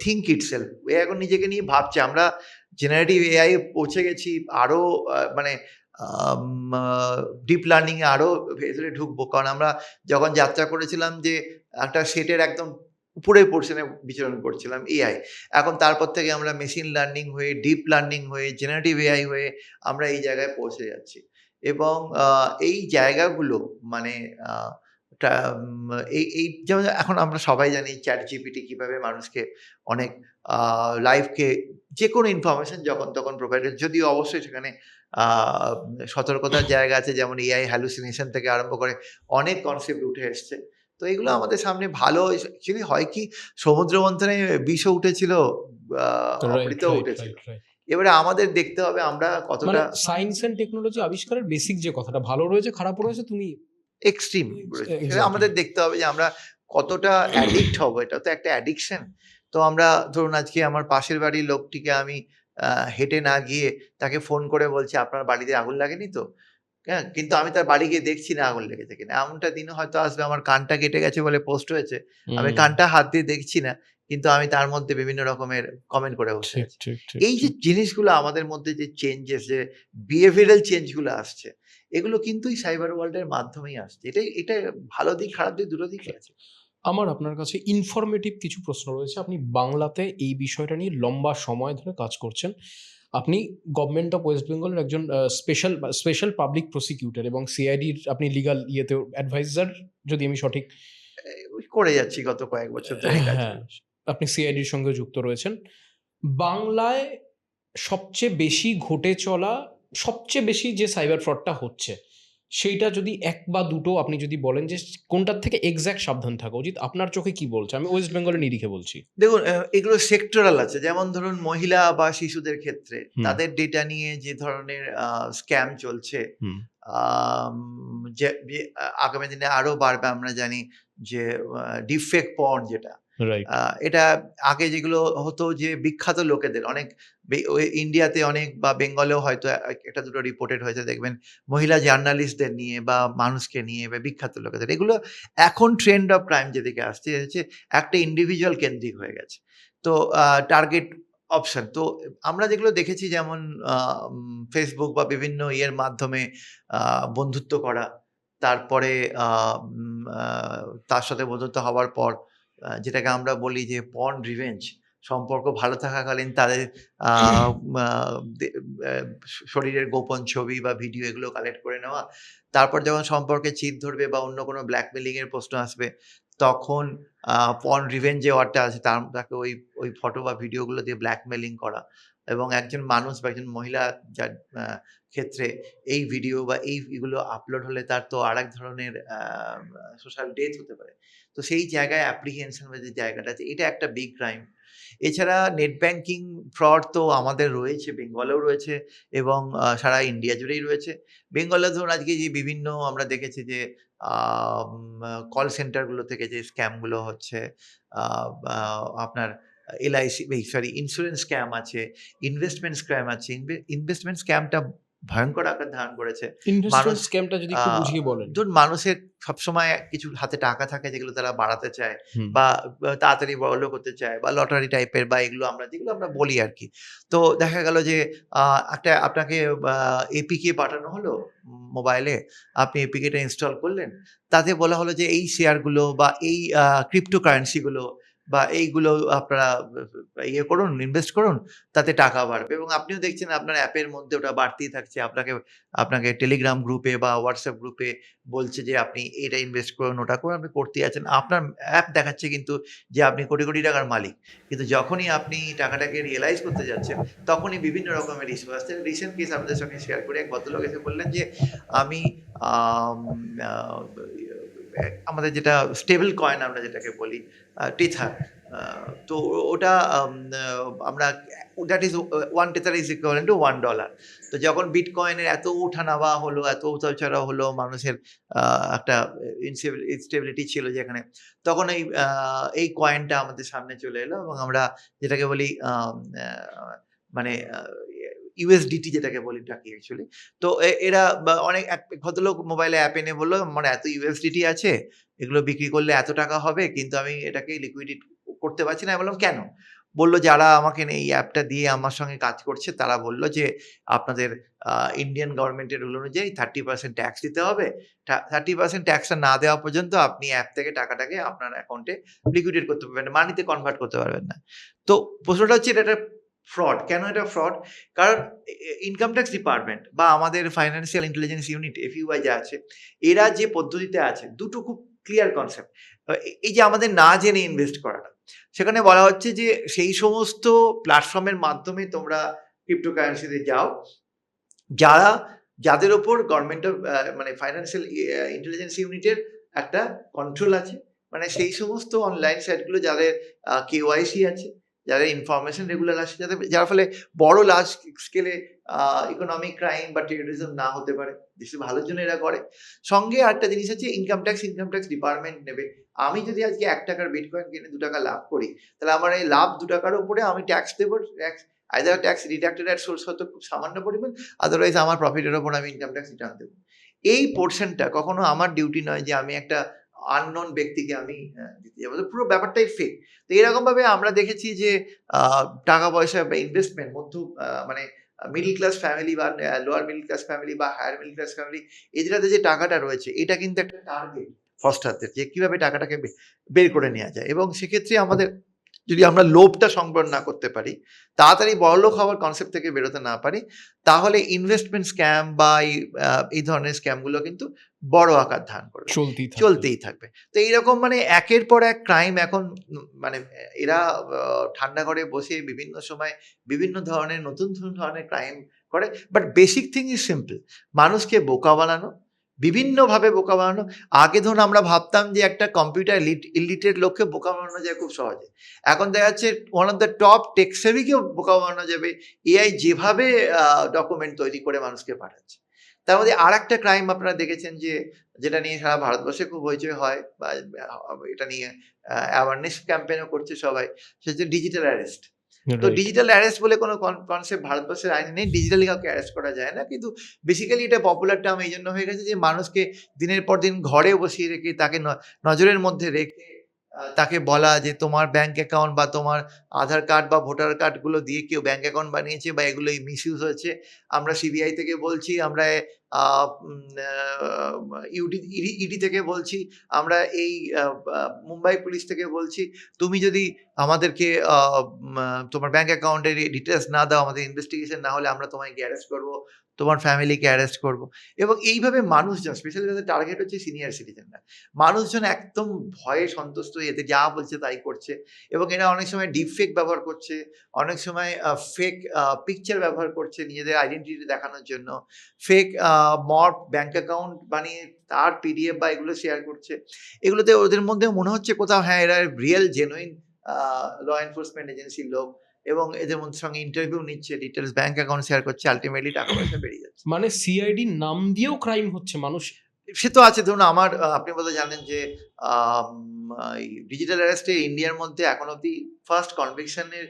think itself. এ এখন নিজেকে নিয়ে ভাবছে। আমরা জেনারেটিভ এআই পৌঁছে গেছি, আরও মানে ডিপ লার্নিংয়ে আরও ভেতরে ঢুকবো, কারণ আমরা যখন যাত্রা করেছিলাম যে একটা সেটের একদম উপরের পোর্শনে বিচরণ করছিলাম এআই, এখন তারপর থেকে আমরা মেশিন লার্নিং হয়ে ডিপ লার্নিং হয়ে জেনারেটিভ এআই হয়ে আমরা এই জায়গায় পৌঁছে যাচ্ছি এবং এই জায়গাগুলো মানে এই যেমন এখন আমরা সবাই জানি চ্যাট জিপিটি কীভাবে মানুষকে অনেক লাইফকে যে কোনো ইনফরমেশন যখন তখন প্রোভাইড, যদিও অবশ্যই সেখানে সতর্কতার জায়গা আছে, যেমন এআই হ্যালুসিনেশন থেকে আরম্ভ করে অনেক কনসেপ্ট উঠে এসছে। তো এগুলো আমাদের সামনে ভালো অ্যাকচুয়ালি হয় কি, সমুদ্র মন্থনে বিষও উঠেছিল, অমৃতও উঠেছিল। এবারে আমাদের দেখতে হবে আমরা মানে কতটা সায়েন্স এন্ড টেকনোলজি আবিষ্কারের বেসিক যে কথাটা ভালো রয়েছে খারাপও রয়েছে তুমি এক্সট্রিম সেটা এক্স্যাক্টলি আমাদের দেখতে হবে যে আমরা কতটা অ্যাডিক্ট হব। এটা তো একটা অ্যাডিকশন। তো আমরা ধরুন আজকে আমার পাশের বাড়ির লোকটিকে আমি হেঁটে না গিয়ে তাকে ফোন করে বলছি, "আপনার বাড়িতে আগুন লাগেনি তো?" হ্যাঁ? কিন্তু আমি তার বাড়ি গিয়ে দেখছি না আগুন লেগেছে কিনা। এমনটা দিনও হয়তো আসবে, আমার কানটা কেটে গেছে বলে পোস্ট হয়েছে। আমি কানটা হাত দিয়ে দেখছি না। কিন্তু আমি তার মধ্যে বিভিন্ন রকমের কমেন্ট করে বসে ঠিক আছি। ঠিক ঠিক এই যে জিনিসগুলো আমাদের মধ্যে যে চেঞ্জেস, যে বিহেভিয়ারাল চেঞ্জ গুলো আসছে, এগুলো কিন্তু এই সাইবার ওয়ার্ল্ড এর মাধ্যমেই আসছে। এটা ভালো দিক খারাপ দিক দুটো দিকই আছে। আমার আপনার কাছে ইনফরমেটিভ কিছু প্রশ্ন রয়েছে। আপনি বাংলাতে এই বিষয়টা নিয়ে লম্বা সময় ধরে কাজ করছেন। আপনি গভর্নমেন্ট অফ ওয়েস্ট বেঙ্গলের একজন স্পেশাল পাবলিক প্রসিকিউটর এবং সিআইডির আপনি লিগাল ইয়েতেও অ্যাডভাইজার, যদি আমি সঠিক ওই করে যাচ্ছি গত কয়েক বছর ধরে এই হ্যাঁ, কাজগুলো। আপনি সিআইডির সঙ্গে যুক্ত রয়েছেন। বাংলায় সবচেয়ে বেশি ঘটে চলা, সবচেয়ে বেশি যে সাইবার ফ্রডটা হচ্ছে, সেইটা যদি ১ বা ২ আপনি যদি বলেন যে কোনটার থেকে এক্সাক্ট সাবধান থাকা উচিত? আপনার চোখে কি বলছে? আমি ওয়েস্ট বেঙ্গলের নিরিখে বলছি। দেখুন এগুলো সেক্টরাল আছে। যেমন ধরুন মহিলা বা শিশুদের ক্ষেত্রে হুম, তাদের ডেটা নিয়ে যে ধরনের স্ক্যাম চলছে, হুম, আম যে আগামী দিনে আরো বাড়বে আমরা জানি যে ডিপফেক পর্ন যেটা। রাইট। এটা আগে যেগুলো হতো যে বিখ্যাত লোকেদের অনেক ওই ইন্ডিয়াতে অনেক বা বেঙ্গলেও হয়তো একটা দুটো রিপোর্টেড হয়েছে দেখবেন, মহিলা জার্নালিস্টদের নিয়ে বা মানুষকে নিয়ে বা বিখ্যাত লোকেদের। এগুলো এখন ট্রেন্ড অফ ক্রাইম যেদিকে আসছে হচ্ছে একটা ইন্ডিভিজুয়াল কেন্দ্রিক হয়ে গেছে। তো টার্গেট অপশন। তো আমরা যেগুলো দেখেছি যেমন Facebook বা বিভিন্ন ইয়ের মাধ্যমে বন্ধুত্ব করা। তারপরে আ উম আ তার সাথে বন্ধুত্ব হওয়ার পর যেটাকে আমরা বলি যে পর্ন রিভেঞ্জ, সম্পর্ক ভালো থাকাকালীন তাদের আ মা দে অ্যা শরীরের গোপন ছবি বা ভিডিও এগুলো কালেক্ট করে নেওয়া। তারপর যখন সম্পর্কে চিড় ধরবে বা অন্য কোনো ব্ল্যাকমেইলিং এর প্রশ্ন আসবে, তখন পর্ন রিভেঞ্জ যে ওয়ার্ডটা আছে তাকে ওই ফটো বা ভিডিওগুলো দিয়ে ব্ল্যাকমেইলিং করা এবং একজন মানুষ বা একজন মহিলা যার ক্ষেত্রে এই ভিডিও বা এই এগুলো আপলোড হলে তার তো আরেক ধরনের সোশ্যাল ডেথ হতে পারে। তো সেই জায়গায় অ্যাপ্রিহেনশন এর যে জায়গাটা আছে, এটা একটা বিগ ক্রাইম। এছাড়া নেট ব্যাংকিং ফ্রড তো আমাদের রয়েছে, বেঙ্গলেও রয়েছে এবং সারা ইন্ডিয়া জুড়েই রয়েছে। বেঙ্গলে ধরুন আজকে যে বিভিন্ন আমরা দেখেছি যে আম কল সেন্টারগুলো থেকে যে স্ক্যামগুলো হচ্ছে, আ বা আপনার এলআইসি সরি ইন্সুরেন্স স্ক্যাম আছে, ইনভেস্টমেন্ট স্ক্যাম আছে। ইনভেস্টমেন্ট স্ক্যামটা ভয়ংকর আকার ধারণ করেছে। মানুষ ইনভেস্টমেন্ট স্ক্যামটা যদি আ একটু বুঝিয়ে বলেন। ধরুন মানুষের সবসময় কিছু হাতে টাকা থাকে যেগুলো তারা বাড়াতে চায় হুম, বা তাড়াতাড়ি বড়লোক হতে চায় বা লটারি টাইপের বা এগুলো যেগুলো আমরা বলি আরকি। তো দেখা গেল যে আ একটা আপনাকে এপিকে পাঠানো হলো মোবাইলে। আপনি এপিকেটা ইনস্টল করলেন। তাতে বলা হলো যে এই শেয়ারগুলো বা এই ক্রিপ্টো কারেন্সি গুলো বা এইগুলো আপনারা ইয়ে করুন, ইনভেস্ট করুন, তাতে টাকা বাড়বে এবং আপনিও দেখছেন আপনার অ্যাপের মধ্যে ওটা বাড়তেই থাকছে। আপনাকে টেলিগ্রাম গ্রুপে বা হোয়াটসঅ্যাপ গ্রুপে বলছে যে আপনি এটা ইনভেস্ট করুন, ওটা করুন, আপনি করতেই আছেন। আপনার অ্যাপ দেখাচ্ছে কিন্তু যে আপনি কোটি, কোটি টাকার মালিক। কিন্তু যখনই আপনি টাকাটাকে রিয়ালাইজ করতে যাচ্ছেন, তখনই বিভিন্ন রকমের ইস্যু আসছে। রিসেন্ট কেস আপনাদের সঙ্গে শেয়ার করি। এক ভদ্রলোক এসে বললেন যে, "আমি আম আ আমাদের যেটা স্টেবল কয়েন আমরা যেটাকে বলি টেথার, তো ওটা আমরা that is one tether is equivalent to $1। তো যখন বিটকয়েনের এত ওঠা-নামা হলো, এত উতাল-চড়াও হলো, মানুষের একটা ইনস্টেবিলিটি ছিল যেখানে, তখন এই কয়েনটা আমাদের সামনে চলে এলো এবং আমরা যেটাকে বলি মানে ইউএসডিটি যেটাকে বলি ডাকি অ্যাকচুয়ালি। তো এরা অনেক এক ভদ্রলোক মোবাইলে অ্যাপ এনে বলল, "আমার এত ইউএসডিটি আছে, এগুলো বিক্রি করলে এত টাকা হবে, কিন্তু আমি এটাকে লিকুইডেট করতে পারছি না।" আমি বললাম, "কেন?" বলল, "যারা আমাকে এই অ্যাপটা দিয়ে আমার সঙ্গে কাজ করছে, তারা বলল যে, আপনাদের ইন্ডিয়ান গভর্নমেন্টের রুল অনুযায়ী 30% ট্যাক্স দিতে হবে। 30% ট্যাক্সটা না দেওয়া পর্যন্ত আপনি অ্যাপ থেকে টাকাটাকে আপনার অ্যাকাউন্টে লিকুইডেট করতে পারবেন না, মানিতে কনভার্ট করতে পারবেন না।" তো প্রশ্নটা হচ্ছে এটা একটা ফ্রড। কেন এটা ফ্রড? কারণ ইনকাম ট্যাক্স ডিপার্টমেন্ট বা আমাদের ফাইন্যান্সিয়াল ইন্টেলিজেন্স ইউনিট এফইউআই যা আছে, এরা যে পদ্ধতিতে আছে, দুটো খুব ক্লিয়ার কনসেপ্ট। এই যে আমাদের না জেনে ইনভেস্ট করাটা, সেখানে বলা হচ্ছে যে সেই সমস্ত প্ল্যাটফর্মের মাধ্যমে তোমরা ক্রিপ্টোকারেন্সিতে যাও, যাদের উপর গভর্নমেন্ট অফ মানে ফাইন্যান্সিয়াল ইন্টেলিজেন্স ইউনিটের একটা কন্ট্রোল আছে। মানে সেই সমস্ত অনলাইন সাইটগুলো যাদের কেওয়াইসি আছে, যাদের ইনফরমেশন রেগুলার আসে, যার ফলে বড় লার্জ স্কেলে ইকোনমিক ক্রাইম বা টেরোরিজম না হতে পারে। দেশের ভালোর জন্য এরা করে। সঙ্গে আরেকটা জিনিস আছে, ইনকাম ট্যাক্স ডিপার্টমেন্ট নেবে। আমি যদি আজকে ৳1 বিটকয়েন কিনে ৳2 লাভ করি, তাহলে আমার এই লাভ ৳2 উপরে আমি ট্যাক্স দেবো। আইদার ট্যাক্স ডিডাক্টেড এট সোর্স, হয়তো খুব সামান্য পরিমাণ, আদারওয়াইজ আমার প্রফিটের উপর আমি ইনকাম ট্যাক্স রিটার্ন দেবো। এই পোর্শনটা কখনো আমার ডিউটি নয় যে আমি একটা আননোন ব্যক্তিকে আমি দিতে যাবো। তো পুরো ব্যাপারটাই ফেক। তো এরকমভাবে আমরা দেখেছি যে টাকা পয়সা বা ইনভেস্টমেন্ট মানে মিডল ক্লাস ফ্যামিলি বা লোয়ার মিডল ক্লাস ফ্যামিলি বা হায়ার মিডল ক্লাস ফ্যামিলি, এদেরতে যে টাকাটা রয়েছে, এটা কিন্তু একটা টার্গেট ফ্রস্টারদের, যে কিভাবে টাকাটাকে বের করে নেওয়া যায়। এবং সেক্ষেত্রে আমাদের যদি আমরা লোভটা সংবরণ না করতে পারি, তাড়াতাড়ি বড়লোক হওয়ার কনসেপ্ট থেকে বেরোতে না পারি, তাহলে ইনভেস্টমেন্ট স্ক্যাম বা এই ধরনের স্ক্যামগুলো কিন্তু বড় আকার ধারণ করবে, চলতেই থাকবে। তো এইরকম মানে একের পর এক ক্রাইম এখন মানে এরা ঠান্ডা ঘরে বসে বিভিন্ন সময় বিভিন্ন ধরনের নতুন ধরনের ক্রাইম করে। But basic thing is simple, মানুষকে বোকা বানানো, বিভিন্নভাবে বোকা বানানো। আগে ধরুন আমরা ভাবতাম যে একটা কম্পিউটার ইলিটারেট লোককে বোকা বানানো যায় খুব সহজে। এখন দেখা যাচ্ছে one of the top tech সেভিকেও বোকা বানানো যাবে এআই যেভাবে ডকুমেন্ট তৈরি করে মানুষকে পাঠাচ্ছে। তার মধ্যে আরেকটা ক্রাইম আপনারা দেখেছেন যে, যেটা নিয়ে সারা ভারতবর্ষে খুব হইচই হয়, বা এটা নিয়ে অ্যাওয়ারনেস ক্যাম্পেইনও করছে সবাই, সেটা হচ্ছে ডিজিটাল অ্যারেস্ট। তো ডিজিটাল অ্যারেস্ট বলে কোনো কনসেপ্ট ভারতবর্ষের আইনে নেই। ডিজিটালি কাউকে অ্যারেস্ট করা যায় না। কিন্তু বেসিক্যালি এটা পপুলার টার্ম এই জন্য হয়ে গেছে যে মানুষকে দিনের পর দিন ঘরে বসিয়ে রেখে, তাকে নজরের মধ্যে রেখে তাকে বলা যে তোমার ব্যাংক অ্যাকাউন্ট বা তোমার আধার কার্ড বা ভোটার কার্ডগুলো দিয়ে কেউ ব্যাংক অ্যাকাউন্ট বানিয়েছে বা এগুলো মিসইউজ হয়েছে। আমরা সিবিআই থেকে বলছি, আমরা আ উম ইডি থেকে বলছি, আমরা এই মুম্বাই পুলিশ থেকে বলছি, তুমি যদি আমাদেরকে তোমার ব্যাংক অ্যাকাউন্টের ডিটেইলস না দাও, আমাদের ইনভেস্টিগেশন না হলে আমরা তোমাকে অ্যারেস্ট করব, তোমার ফ্যামিলিকে অ্যারেস্ট করব। এবং এইভাবে মানুষজন, স্পেশালি যাদের টার্গেট হচ্ছে সিনিয়র সিটিজেনরা, মানুষজন একদম ভয়ে সন্তুষ্ট হয়ে এতে যা বলছে তাই করছে। এবং এরা অনেক সময় ডিপ ফেক ব্যবহার করছে, অনেক সময় ফেক পিকচার ব্যবহার করছে নিজেদের আইডেন্টিটি দেখানোর জন্য, ফেক মর্ফ ব্যাংক অ্যাকাউন্ট বানিয়ে তার পিডিএফ বা এগুলো শেয়ার করছে। এগুলোতে ওদের মধ্যে মনে হচ্ছে কোথাও, হ্যাঁ, এরা রিয়েল জেনুইন ল এনফোর্সমেন্ট এজেন্সির লোক, এবং এদের সঙ্গে ইন্টারভিউ নিচ্ছে, ডিটেলস ব্যাংক অ্যাকাউন্ট শেয়ার করছে, আল্টিমেটলি টাকা পয়সা বেরিয়ে যাচ্ছে। মানে সিআইডি নাম দিয়েও ক্রাইম হচ্ছে মানুষ। সে তো আছে। ধরুন আমার আপনি বোধহয় জানেন যে ডিজিটাল অ্যারেস্টে ইন্ডিয়ার মধ্যে এখন অব্দি ফার্স্ট কনভিকশনের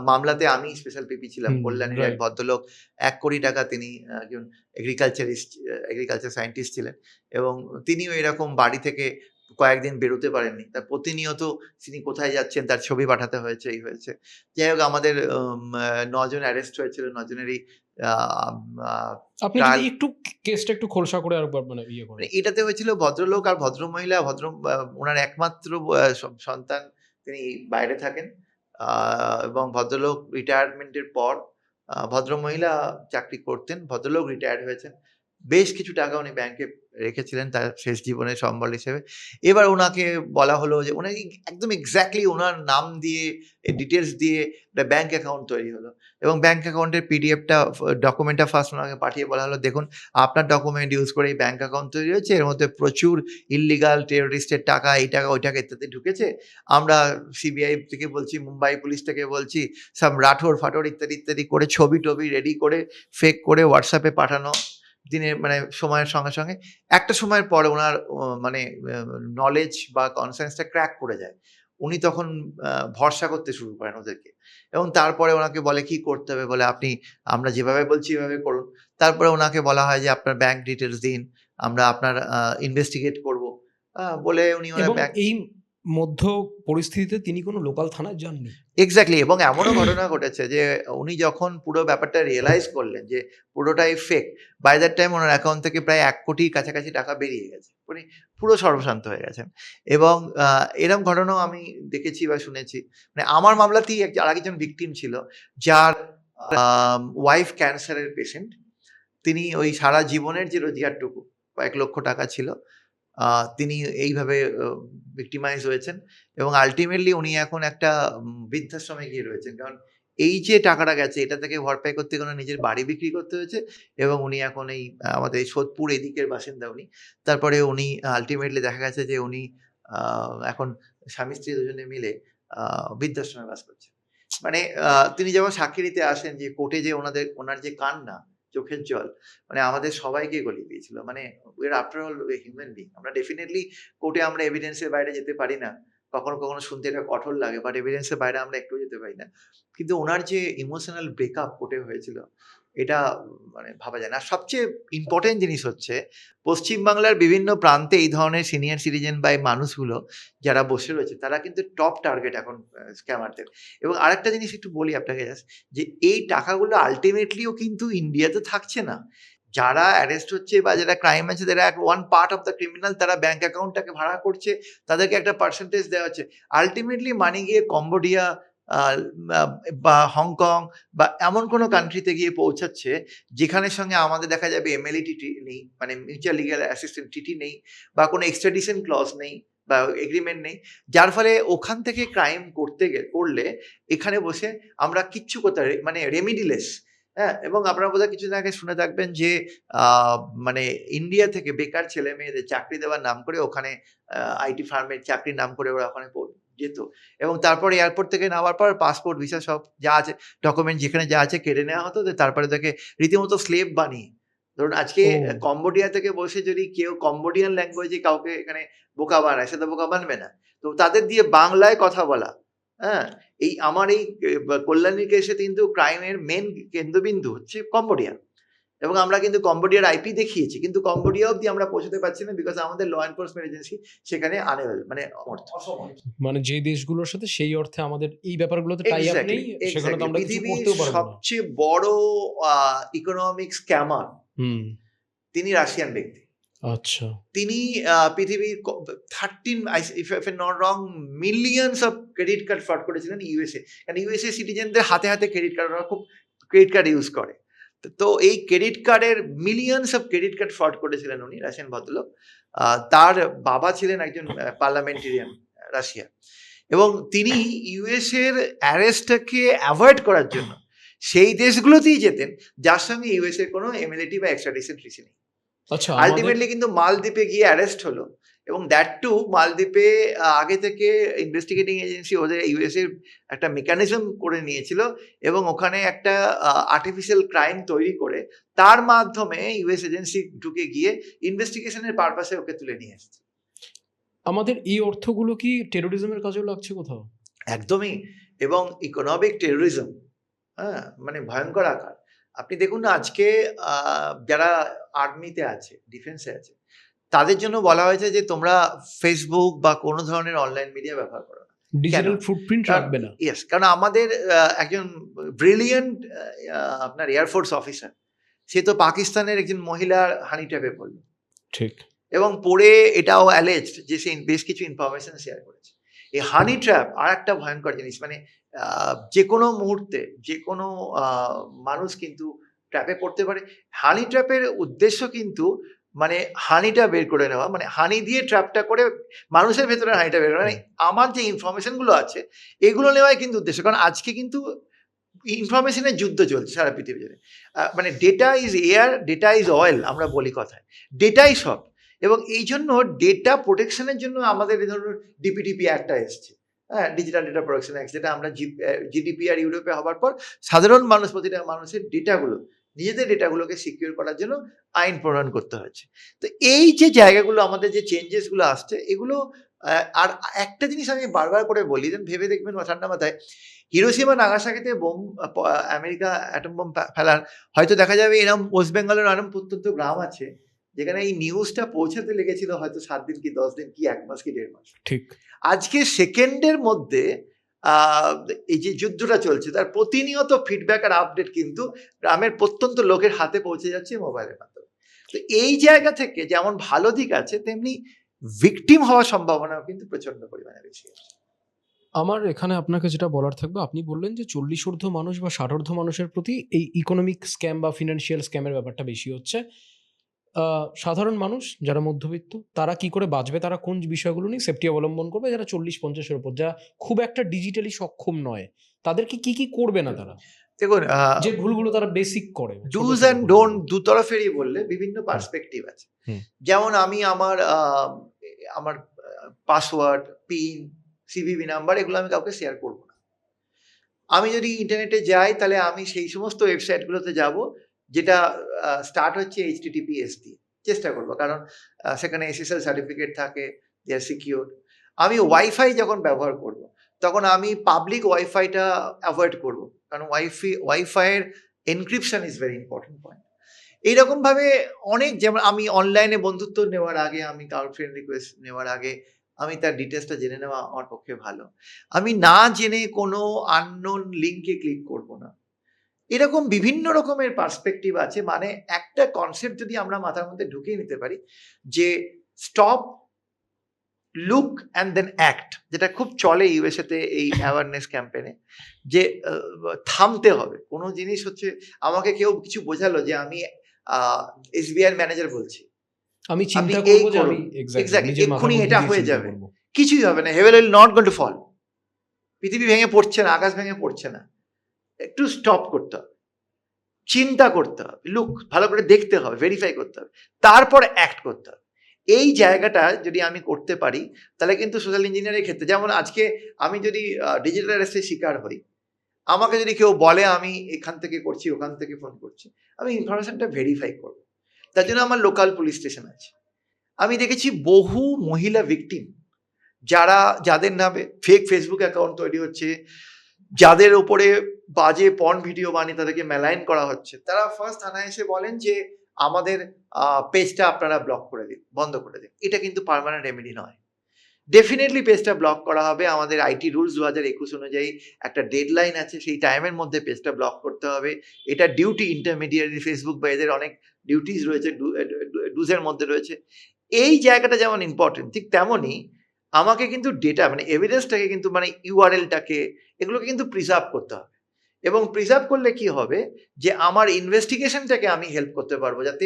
মামলাতে আমি স্পেশাল পিপি ছিলাম। কল্যাণীর এক ভদ্রলোক, ৳1 কোটি তিনি একজন এগ্রিকালচার সায়েন্টিস্ট ছিলেন, এবং তিনিও এরকম বাড়ি থেকে কয়েকদিন বেরোতে পারেননি। তার প্রতিনিয়ত তিনি কোথায় যাচ্ছেন তার ছবি পাঠাতে হয়েছে, এই হয়েছে। যাই হোক, আমাদের ৯ জন অ্যারেস্ট হয়েছিল। ৯ জনেরই আপনি যদি একটু কেসটা একটু খোলসা করে আরেকবার মানে ইয়ে করেন। এটাতে হয়েছিল ভদ্রলোক আর ভদ্রমহিলা, ওনার একমাত্র সন্তান, তিনি বাইরে থাকেন, এবং ভদ্রলোক রিটায়ারমেন্টের পর, ভদ্রমহিলা চাকরি করতেন, ভদ্রলোক রিটায়ার্ড হয়েছেন। বেশ কিছু টাকা উনি ব্যাংকে রেখেছিলেন তার শেষ জীবনের সম্বল হিসেবে। এবার ওনাকে বলা হলো যে উনি একদম এক্সাক্টলি ওনার নাম দিয়ে ডিটেইলস দিয়ে একটা ব্যাংক অ্যাকাউন্ট তৈরি হলো এবং ব্যাংক অ্যাকাউন্টের পিডিএফটা ডকুমেন্টটা ফার্স্ট ওনাকে পাঠিয়ে বলা হলো, "দেখুন আপনার ডকুমেন্ট ইউজ করে এই ব্যাংক অ্যাকাউন্ট তৈরি হয়েছে। এর মধ্যে প্রচুর ইল্লিগাল টেররিস্টের টাকা, এই টাকা, ওই টাকা ইত্যাদি ঢুকেছে। আমরা সিবিআই থেকে বলছি, মুম্বাই পুলিশ থেকে বলছি, সব রাঠোর-ফাঠোর ইত্যাদি, ইত্যাদি করে ছবি-টবি রেডি করে ফেক করে WhatsApp এ পাঠানো। দিনের মানে সময়ের সঙ্গে, সঙ্গে একটা সময়ের পরে উনার মানে নলেজ বা কনসেন্সটা ক্র্যাক করে যায়। উনি তখন আ ভরসা করতে শুরু করেন ওদেরকে এবং তারপরে ওনাকে বলে কি করতে হবে? বলে আপনি আমরা যেভাবে বলছি এভাবে করুন। তারপরে উনাকে বলা হয় যে আপনার ব্যাংক ডিটেইলস দিন। আমরা আপনার ইনভেস্টিগেট করব। বলে উনি ওনার এবং ব্যাংক এই মধ্য পরিস্থিতিতে তিনি কোনো লোকাল থানায় যাননি। এক্সাক্টলি এবং এমনও ঘটনা ঘটেছে যে উনি যখন পুরো ব্যাপারটা রিয়ালাইজ করলেন যে পুরোটাই ফেক, বাই দ্যাট টাইম ওনার অ্যাকাউন্ট থেকে প্রায় ১ কোটির কাছাকাছি টাকা বেরিয়ে গেছে। উনি পুরো সর্বশান্ত হয়ে গেছেন এবং এরম ঘটনাও আমি দেখেছি বা শুনেছি। মানে আমার মামলাতেই আরেকজন ভিকটিম ছিল যার ওয়াইফ ক্যান্সারের পেশেন্ট। তিনি ওই সারা জীবনের যে রোজগারটুকু কয়েক লক্ষ টাকা ছিল আ তিনি এইভাবে ভিক্টিমাইজ হয়েছেন এবং আল্টিমেটলি উনি এখন একটা বৃদ্ধাশ্রমে গিয়ে রয়েছেন। কারণ এই যে টাকাটা গেছে এটা থেকে ভরপাই করতে গিয়ে ওনার নিজের বাড়ি বিক্রি করতে হয়েছে এবং উনি এখন এই আমাদের এই সোদপুর এদিকের বাসিন্দা উনি। তারপরে উনি আল্টিমেটলি দেখা গেছে যে উনি আ এখন স্বামী-স্ত্রী দুজনে মিলে আ বৃদ্ধাশ্রমে বাস করছেন। মানে তিনি যখন সাক্ষী দিতে আসেন যে কোর্টে যে ওনার যে কান্না, চোখের জল মানে আমাদের সবাইকে গলিয়ে দিয়েছিল। মানে we are after all a human being. আমরা ডেফিনিটলি কোর্টে আমরা এভিডেন্স এর বাইরে যেতে পারি না। কখনো, কখনো শুনতে এটা কঠোর লাগে। বাট এভিডেন্স এর বাইরে আমরা একটুও যেতে পারি না। কিন্তু উনার যে ইমোশনাল ব্রেকআপ কোর্টে হয়েছিল, এটা মানে ভাবা যায় না। আর সবচেয়ে ইম্পোর্টেন্ট জিনিস হচ্ছে পশ্চিম বাংলার বিভিন্ন প্রান্তে এই ধরনের সিনিয়র সিটিজেন বা এই মানুষগুলো যারা বসে রয়েছে তারা কিন্তু টপ টার্গেট এখন স্ক্যামারদের। এবং আরেকটা জিনিস একটু বলি আপনাকে জাস্ট যে এই টাকাগুলো আল্টিমেটলিও কিন্তু ইন্ডিয়াতে থাকছে না। যারা অ্যারেস্ট হচ্ছে বা যারা ক্রাইম আছে তারা one part of the criminal তারা ব্যাংক অ্যাকাউন্টটাকে ভাড়া করছে, তাদেরকে একটা পার্সেন্টেজ দেওয়া হচ্ছে। আল্টিমেটলি মানি গিয়ে কম্বোডিয়া আ মা বা হংকং বা এমন কোনো কান্ট্রিতে গিয়ে পৌঁছাচ্ছে যেখানের সঙ্গে আমাদের দেখা যাবে এমএলএ টিটি নেই, মানে মিউচুয়াল লিগ্যাল অ্যাসিস্ট্যান্ট টিটি নেই বা কোনো এক্সট্রাডিশন ক্লজ নেই বা এগ্রিমেন্ট নেই। যার ফলে ওখান থেকে ক্রাইম করলে এখানে বসে আমরা কিচ্ছু করতে মানে রেমিডিলেস। হ্যাঁ? এবং আপনারা বোধহয় কিছুদিন আগে শুনে থাকবেন যে আ মানে ইন্ডিয়া থেকে বেকার ছেলে-মেয়েদের চাকরি দেওয়ার নাম করে ওখানে আইটি ফার্মের চাকরির নাম করে ওরা ওখানে যেত। এবং তারপরে এয়ারপোর্ট থেকে নামার পর পাসপোর্ট, ভিসা সব যা আছে ডকুমেন্ট যেখানে যা আছে কেড়ে নেওয়া হতো। তারপরে তাকে রীতিমতো স্লেভ বানিয়ে ধরুন আজকে ও! কম্বোডিয়া থেকে বসে যদি কেউ কম্বোডিয়ান ল্যাঙ্গুয়েজে কাউকে এখানে বোকা বানায়, সে তো বোকা বানবে না। তো তাদের দিয়ে বাংলায় কথা বলা, হ্যাঁ? এই আমার এই কল্যাণীর কেসে কিন্তু ক্রাইমের মেইন কেন্দ্রবিন্দু হচ্ছে কম্বোডিয়া। এবং আমরা কিন্তু কম্বোডিয়ার আইপি দেখিয়েছি। কিন্তু কম্বোডিয়া অব্দি আমরা পৌঁছাতে পারছি না বিকজ আমাদের ল এনফোর্সমেন্ট এজেন্সি সেখানে আনএবল মানে অমর্থ। মানে যে দেশগুলোর সাথে সেই অর্থে আমাদের এই ব্যাপারগুলোতে টাই আপ নেই, সেখানে তো আমরা কিছু পৃথিবীর করতেও পারব না। সবচেয়ে বড় ইকোনমিক স্ক্যামার হুম, তিনি রাশিয়ান ব্যক্তি। আচ্ছা। তিনি পৃথিবীর 13 if I not wrong millions of credit card fraud করেছিলেন ইউএসএ। কারণ ইউএসএ সিটিজেনদের হাতে, হাতে ক্রেডিট কার্ড ওরা খুব ক্রেডিট কার্ড ইউজ করে। তো এই ক্রেডিট কার্ডের millions of credit card fraud করেছিলেন উনি রাশিয়ান ভদ্রলোক। তার বাবা ছিলেন একজন পার্লামেন্টেরিয়ান রাশিয়া। এবং তিনি ইউএসএ এর অ্যারেস্টটাকে এভয়েড করার জন্য সেই দেশগুলোতেই যেতেন যার সঙ্গে ইউএসএ এর কোনো এমএলএটি বা এক্সট্রাডিশন ট্রিটি নেই। আচ্ছা, আমাদের আল্টিমেটলি কিন্তু মালদ্বীপে গিয়ে অ্যারেস্ট হলো এবং দ্যাট টু মালদ্বীপে আগে থেকে ইনভেস্টিগেটিং এজেন্সি ওদের ইউএসএ একটা মেকানিজম করে নিয়েছিল এবং ওখানে একটা আর্টিফিশিয়াল ক্রাইম তৈরি করে তার মাধ্যমে ইউএস এজেন্সি ঢুকে গিয়ে ইনভেস্টিগেশনের পারপাসে ওকে তুলে নিয়ে এসেছে। আমাদের এই অর্থগুলো কি টেরোরিজমের কাজেও লাগছে কোথাও? একদমই। এবং ইকোনমিক টেরোরিজম, হ্যাঁ? মানে ভয়ঙ্কর আকার। আপনি দেখুন না আজকে যারা আর্মিতে আছে, ডিফেন্সে আছে, তাদের জন্য বলা হয়েছে যে তোমরা Facebook বা কোনো ধরনের অনলাইন মিডিয়া ব্যবহার করো না। ডিজিটাল কেন? ফুটপ্রিন্ট কারণ রাখবে না। ইয়েস, কারণ আমাদের একজন ব্রিলিয়ান্ট আপনার এয়ারফোর্স অফিসার, সে তো পাকিস্তানের একজন মহিলার হানি ট্র্যাপে পড়ল। ঠিক। এবং পড়ে এটাও অ্যালেজড যে সে বেশ কিছু ইনফরমেশন শেয়ার করেছে। এই হানি ট্র্যাপ আরেকটা ভয়ঙ্কর জিনিস। মানে যেকোনো মুহূর্তে যেকোনো মানুষ কিন্তু ট্র্যাপে পড়তে পারে। হানি ট্র্যাপের উদ্দেশ্য কিন্তু মানে হানিটা বের করে নেওয়া, মানে হানি দিয়ে ট্র্যাপটা করে মানুষের ভেতরে হানিটা বের করে, মানে আমার যে ইনফরমেশনগুলো আছে এগুলো নেওয়াই কিন্তু উদ্দেশ্য। কারণ আজকে কিন্তু ইনফরমেশনের যুদ্ধ চলছে সারা পৃথিবী জুড়ে। মানে data is air, data is oil আমরা বলি কথায়, ডেটাই সব। এবং এই জন্য ডেটা প্রোটেকশনের জন্য আমাদের এই ধরুন ডিপিডিপি একটা এসছে, হ্যাঁ, ডিজিটাল ডেটা প্রোটেকশন অ্যাক্ট, যেটা আমরা জিডিপিআর ইউরোপে হওয়ার পর সাধারণ মানুষ, প্রতিটা মানুষের ডেটাগুলো, নিজেদের ডেটাগুলোকে সিকিউর করার জন্য আইন প্রণয়ন করতে হয়েছে। তো এই যে জায়গাগুলো, আমাদের যে চেঞ্জেসগুলো আসছে এগুলো, আর একটা জিনিস আমি বারবার করে বলি, দেন ভেবে দেখবেন ঠান্ডা মাথায়, হিরোশিমা নাগাসাকিতে বোম, আমেরিকা অ্যাটম বোম ফেলার, হয়তো দেখা যাবে এরকম ওয়েস্ট বেঙ্গলের এরকম প্রত্যন্ত গ্রাম আছে যেখানে এই নিউজটা পৌঁছাতে লেগেছিল হয়তো 7 দিন কি 10 দিন কি 1 মাস কি 1.5 মাস। ঠিক। আজকে সেকেন্ডের মধ্যে এই যে যুদ্ধটা চলছে তার প্রতিনিয়ত ফিডব্যাক আর আপডেট কিন্তু গ্রামের প্রত্যন্ত লোকের হাতে পৌঁছে যাচ্ছে মোবাইলের মাধ্যমে। তো এই জায়গা থেকে যেমন ভালো দিক আছে, তেমনি ভিকটিম হওয়ার সম্ভাবনাও কিন্তু প্রচন্ড পরিমাণে বেশি আছে। আমার এখানে আপনাকে যেটা বলার থাকবে, আপনি বললেন যে 40 ঊর্ধ্ব মানুষ বা 60 ঊর্ধ্ব মানুষের প্রতি এই ইকোনমিক স্ক্যাম বা ফিনান্সিয়াল স্ক্যামের ব্যাপারটা বেশি হচ্ছে। সাধারণ মানুষ যারা মধ্যবিত্ত তারা কি করে বাঁচবে, তারা কোন বিষয়গুলো নিয়ে সেফটি অবলম্বন করবে, যারা 40-50-এর উপর, যারা খুব একটা ডিজিটালি সক্ষম নয়, তাদেরকে কি কি করবে না তারা, দেখুন যে ভুলগুলো তারা বেসিক করে, ডুজ অ্যান্ড ডোন্ট দুতরফেরই বললে বিভিন্ন পার্সপেক্টিভ আছে। যেমন আমি আমার আমার পাসওয়ার্ড, পিন, সিভিভি নাম্বার এগুলো আমি কাউকে শেয়ার করবো না। আমি যদি ইন্টারনেটে যাই তাহলে আমি সেই সমস্ত ওয়েবসাইটগুলোতে যাব যেটা স্টার্ট হচ্ছে HTTPS দিয়ে, চেষ্টা করবো, কারণ সেখানে SSL সার্টিফিকেট থাকে, দে আর সিকিউর। আমি ওয়াইফাই যখন ব্যবহার করব তখন আমি পাবলিক ওয়াইফাইটা অ্যাভয়েড করব, কারণ ওয়াইফাইয়ের encryption is very important point. এইরকমভাবে অনেক, যেমন আমি অনলাইনে বন্ধুত্ব নেওয়ার আগে, আমি কারোর ফ্রেন্ড রিকোয়েস্ট নেওয়ার আগে আমি তার ডিটেলসটা জেনে নেওয়া আমার পক্ষে ভালো। আমি না জেনে কোনো আননোন লিঙ্কে ক্লিক করব না। এরকম বিভিন্ন রকমের পার্সপেক্টিভ আছে। মানে একটা কনসেপ্ট যদি আমরা মাথার মধ্যে ঢুকিয়ে নিতে পারি যে stop, look and then act, যেটা খুব চলে ইউএসএতে এই অ্যাওয়ারনেস ক্যাম্পেনে, যে থামতে হবে। কোনো জিনিস হচ্ছে, আমাকে কেউ কিছু বোঝালো যে আমি এসবিআই ম্যানেজার বলছি, আমি চিন্তা আপনি করব এই যে আমি করুন, এক্স্যাক্টলি এক্ষুনি এটা হয়ে যাবে, কিছুই হবে না, heaven will not going to fall, পৃথিবী ভেঙে পড়ছে না, আকাশ ভেঙে পড়ছে না। একটু স্টপ করতে হবে, চিন্তা করতে হবে, লুক ভালো করে দেখতে হবে, ভেরিফাই করতে হবে, তারপর অ্যাক্ট করতে হবে। এই জায়গাটা যদি আমি করতে পারি তাহলে কিন্তু সোশ্যাল ইঞ্জিনিয়ারিং ক্ষেত্রে, যেমন আজকে আমি যদি ডিজিটাল অ্যারেস্টের শিকার হই, আমাকে যদি কেউ বলে আমি এখান থেকে করছি, ওখান থেকে ফোন করছি, আমি ইনফরমেশনটা ভেরিফাই করব। তার জন্য আমার লোকাল পুলিশ স্টেশন আছে। আমি দেখেছি বহু মহিলা ভিকটিম যাদের নামে ফেক ফেসবুক অ্যাকাউন্ট তৈরি হচ্ছে, যাদের উপরে বাজে পর্ন ভিডিও বানিয়ে তাদেরকে মেলাইন করা হচ্ছে, তারা ফার্স্ট থানায় এসে বলেন যে আমাদের পেজটা আপনারা ব্লক করে দিন, বন্ধ করে দিন। এটা কিন্তু পার্মানেন্ট রেমেডি নয়। ডেফিনেটলি পেজটা ব্লক করা হবে। আমাদের আইটি রুলস 2021 অনুযায়ী একটা ডেডলাইন আছে, সেই টাইমের মধ্যে পেজটা ব্লক করতে হবে। এটা ডিউটি ইন্টারমিডিয়ারি ফেসবুক বা এদের অনেক ডিউটিস রয়েছে, ডুজের মধ্যে রয়েছে। এই জায়গাটা যেমন ইম্পর্টেন্ট, ঠিক তেমনই আমাকে কিন্তু ডেটা, মানে এভিডেন্সটাকে কিন্তু, মানে ইউআরএলটাকে, এগুলোকে কিন্তু প্রিজার্ভ করতে হবে। এবং প্রিজার্ভ করলে কি হবে, যে আমার ইনভেস্টিগেশনটাকে আমি হেল্প করতে পারবো, যাতে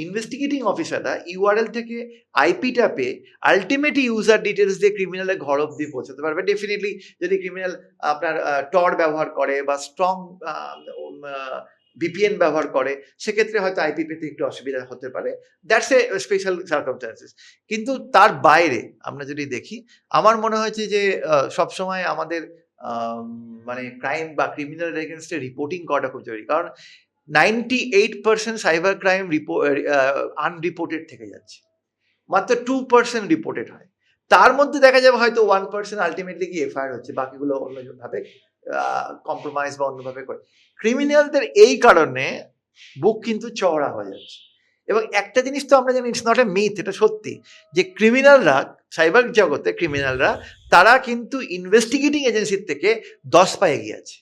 ইনভেস্টিগেটিং অফিসাররা ইউআরএল থেকে আইপিটা পেয়ে আলটিমেট ইউজার ডিটেলস দিয়ে ক্রিমিনালের ঘর অব্দি পৌঁছাতে পারবে। ডেফিনেটলি যদি ক্রিমিনাল আপনার টর ব্যবহার করে বা স্ট্রং ভিপিএন ব্যবহার করে, সেক্ষেত্রে হয়তো আইপি পেতে একটু অসুবিধা হতে পারে, দ্যাটস এ স্পেশাল সার্কামস্টান্সেস। কিন্তু তার বাইরে আমরা যদি দেখি, আমার মনে হয়েছে যে সবসময় আমাদের মানে ক্রাইম বা ক্রিমিনাল এগেনস্টে রিপোর্টিং করাটা খুব জরুরি, কারণ 98% সাইবার ক্রাইম আনরিপোর্টেড থেকে যাচ্ছে, মাত্র 2% রিপোর্টেড হয়। তার মধ্যে দেখা যাবে হয়তো 1% আলটিমেটলি গিয়ে এফআইআর হচ্ছে, বাকিগুলো অন্যভাবে কম্প্রোমাইজ বা অন্যভাবে করে। ক্রিমিনালদের এই কারণে বুক কিন্তু চওড়া হয়ে যাচ্ছে। এবং একটা জিনিস তো আমরা জানি, ইটস নট এ মিথ, এটা সত্যি, যে ক্রিমিনালরা, সাইবার জগতে ক্রিমিনালরা, তারা কিন্তু ইনভেস্টিগেটিং এজেন্সির থেকে 10 পা এগিয়ে আছে।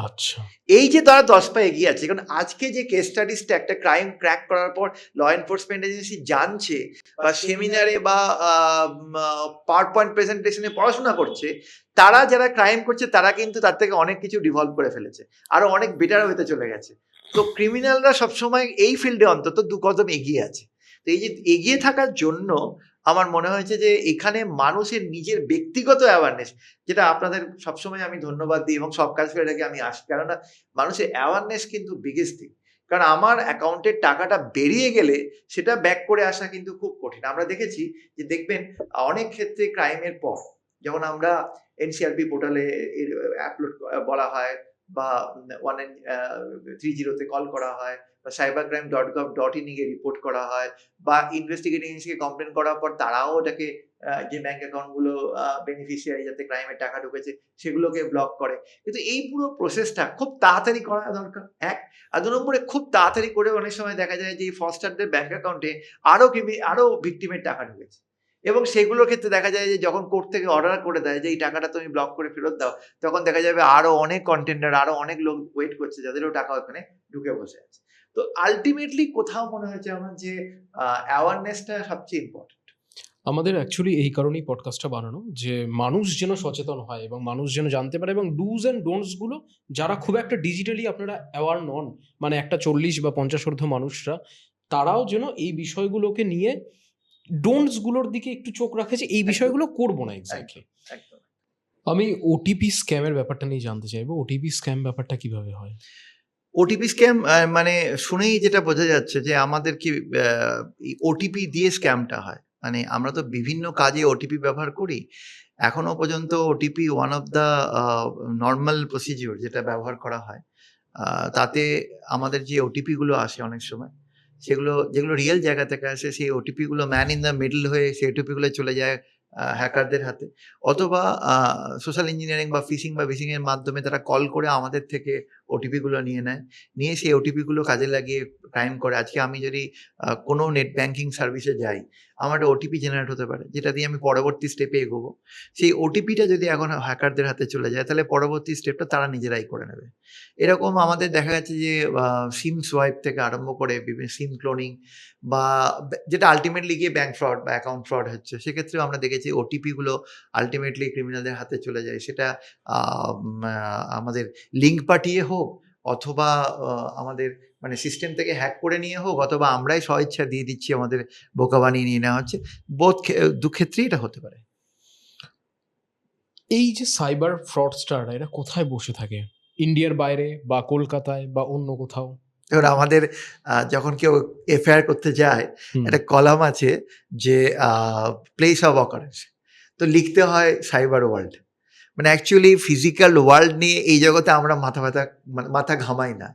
আচ্ছা, এই যে তারা 10 পা এগিয়ে আছে, কারণ আজকে যে কেস স্টাডিজটা একটা ক্রাইম ক্র্যাক করার পর ল এনফোর্সমেন্ট এজেন্সি জানছে, বা সেমিনারে বা পাওয়ার পয়েন্ট প্রেজেন্টেশনে পড়াশোনা করছে, তারা যারা ক্রাইম করছে তারা কিন্তু তার থেকে অনেক কিছু ডিভলভ করে ফেলেছে, আরো অনেক বেটার হতে চলে গেছে। তো ক্রিমিনালরা সবসময় এই ফিল্ডে অন্তত দু কদম এগিয়ে আছে। তো এই যে এগিয়ে থাকার জন্য আমার মনে হয়েছে যে এখানে মানুষের নিজের ব্যক্তিগত অ্যাওয়ারনেস, যেটা আপনাদের সবসময় আমি ধন্যবাদ দিই এবং সব কাজ করে রাখি আমি আসি, কেননা মানুষের অ্যাওয়ারনেস কিন্তু বিগেস্ট থিং। কারণ আমার অ্যাকাউন্টের টাকাটা বেরিয়ে গেলে সেটা ব্যাক করে আসা কিন্তু খুব কঠিন। আমরা দেখেছি যে দেখবেন অনেক ক্ষেত্রে ক্রাইমের পর যখন আমরা এনসিআরপি পোর্টালে আপলোড বলা হয় বা 130 কল করা হয় বা cybercrime.gov.in গিয়ে রিপোর্ট করা হয় বা ইনভেস্টিগেটিং এজেন্সিকে কমপ্লেন করার পর তারাও ওটাকে যে ব্যাংক অ্যাকাউন্টগুলো বেনিফিশিয়ারি যাতে ক্রাইমের টাকা ঢুকেছে সেগুলোকে ব্লক করে। কিন্তু এই পুরো প্রসেসটা খুব তাড়াতাড়ি করা দরকার, এক। আর ২ নম্বরে খুব তাড়াতাড়ি করে অনেক সময় দেখা যায় যে এই ফ্রডস্টারদের ব্যাংক অ্যাকাউন্টে আরো ভিকটিমের টাকা ঢুকেছে এবং সেগুলোর ক্ষেত্রে দেখা যায় যে যখন কোর্ট থেকে অর্ডার করে দেয় যে এই টাকাটা তুমি ব্লক করে ফেরত দাও, তখন দেখা যাবে আরো অনেক কন্টেন্ডার, আরো অনেক লোক ওয়েট করছে যাদেরও টাকা ওখানে ঢুকে বসে আছে। তো আলটিমেটলি কোথাও মনে হয়েছে আমার যে অ্যাওয়ারনেসটা সবচেয়ে ইম্পর্টেন্ট। আমাদের অ্যাকচুয়ালি এই কারণেই পডকাস্টটা বানানো, যে মানুষ যেন সচেতন হয় এবং মানুষ যেন জানতে পারে, এবং ডুজ অ্যান্ড ডোন্টস গুলো যারা খুব একটা ডিজিটালি আপনারা অ্যাওয়ার নন, মানে একটা 40 বা 50 ঊর্ধ্ব মানুষরা, তারাও যেন এই বিষয়গুলোকে নিয়ে ডোন্টস গুলোর দিকে একটু চোখ রাখে, যে এই বিষয়গুলো করবো না এক্স্যাক্টলি। একদম। আমি ওটিপি স্ক্যামের ব্যাপারটা নিয়ে জানতে চাইবো, ওটিপি স্ক্যাম ব্যাপারটা কিভাবে হয়? ওটিপি স্ক্যাম মানে শুনেই যেটা বোঝা যাচ্ছে যে আমাদের কি এই ওটিপি দিয়ে স্ক্যামটা হয়। মানে আমরা তো বিভিন্ন কাজে ওটিপি ব্যবহার করি। এখনো পর্যন্ত OTP one of the normal procedure যেটা ব্যবহার করা হয়। তাতে আমাদের যে ওটিপি গুলো আসে অনেক সময়, যেগুলো রিয়েল জায়গা থেকে আসে, সেই ওটিপি গুলো ম্যান ইন দ্য মিডল হয়ে সেই ওটিপি গুলো চলে যায় হ্যাকারদের হাতে। অথবা সোশ্যাল ইঞ্জিনিয়ারিং বা ফিশিং বা ভিশিং এর মাধ্যমে তারা কল করে আমাদের থেকে ওটিপি গুলো নিয়ে নেয়। নিয়ে সেই ওটিপি গুলো কাজে লাগিয়ে ক্রাইম করে। আজকে আমি যদি কোনো নেট ব্যাংকিং সার্ভিসে যাই, আমার একটা ওটিপি জেনারেট হতে পারে, যেটা দিয়ে আমি পরবর্তী স্টেপে এগোবো। সেই ওটিপিটা যদি এখন হ্যাকারদের হাতে চলে যায়, তাহলে পরবর্তী স্টেপটা তারা নিজেরাই করে নেবে। এরকম আমাদের দেখা যাচ্ছে যে সিম সোয়াইপ থেকে আরম্ভ করে বিভিন্ন সিম ক্লোনিং বা যেটা আল্টিমেটলি গিয়ে ব্যাংক ফ্রড বা অ্যাকাউন্ট ফ্রড হচ্ছে, সেক্ষেত্রেও আমরা দেখেছি ওটিপি গুলো আল্টিমেটলি ক্রিমিনালদের হাতে চলে যায়। সেটা আমাদের লিঙ্ক পাঠিয়ে হোক, অথবা আমাদের মানে সিস্টেম থেকে হ্যাক করে নিয়ে হোক, অথবা আমরাই স্বইচ্ছা দিয়ে দিচ্ছি, আমাদের বোকা বানিয়ে নিয়ে নেওয়া হচ্ছে। দু ক্ষেত্রেই এটা হতে পারে। এই যে সাইবার ফ্রডস্টাররা, এরা কোথায় বসে থাকে? ইন্ডিয়ার বাইরে বা কলকাতায় বা অন্য কোথাও? এবার আমাদের যখন কেউ এফআইআর করতে যায়, হুম। একটা কলাম আছে যে প্লেস অফ অকারেন্স। তো লিখতে হয় সাইবার ওয়ার্ল্ড। মানে অ্যাকচুয়ালি ফিজিক্যাল ওয়ার্ল্ড নিয়ে এই জগতে আমরা মাথা ঘামাই না।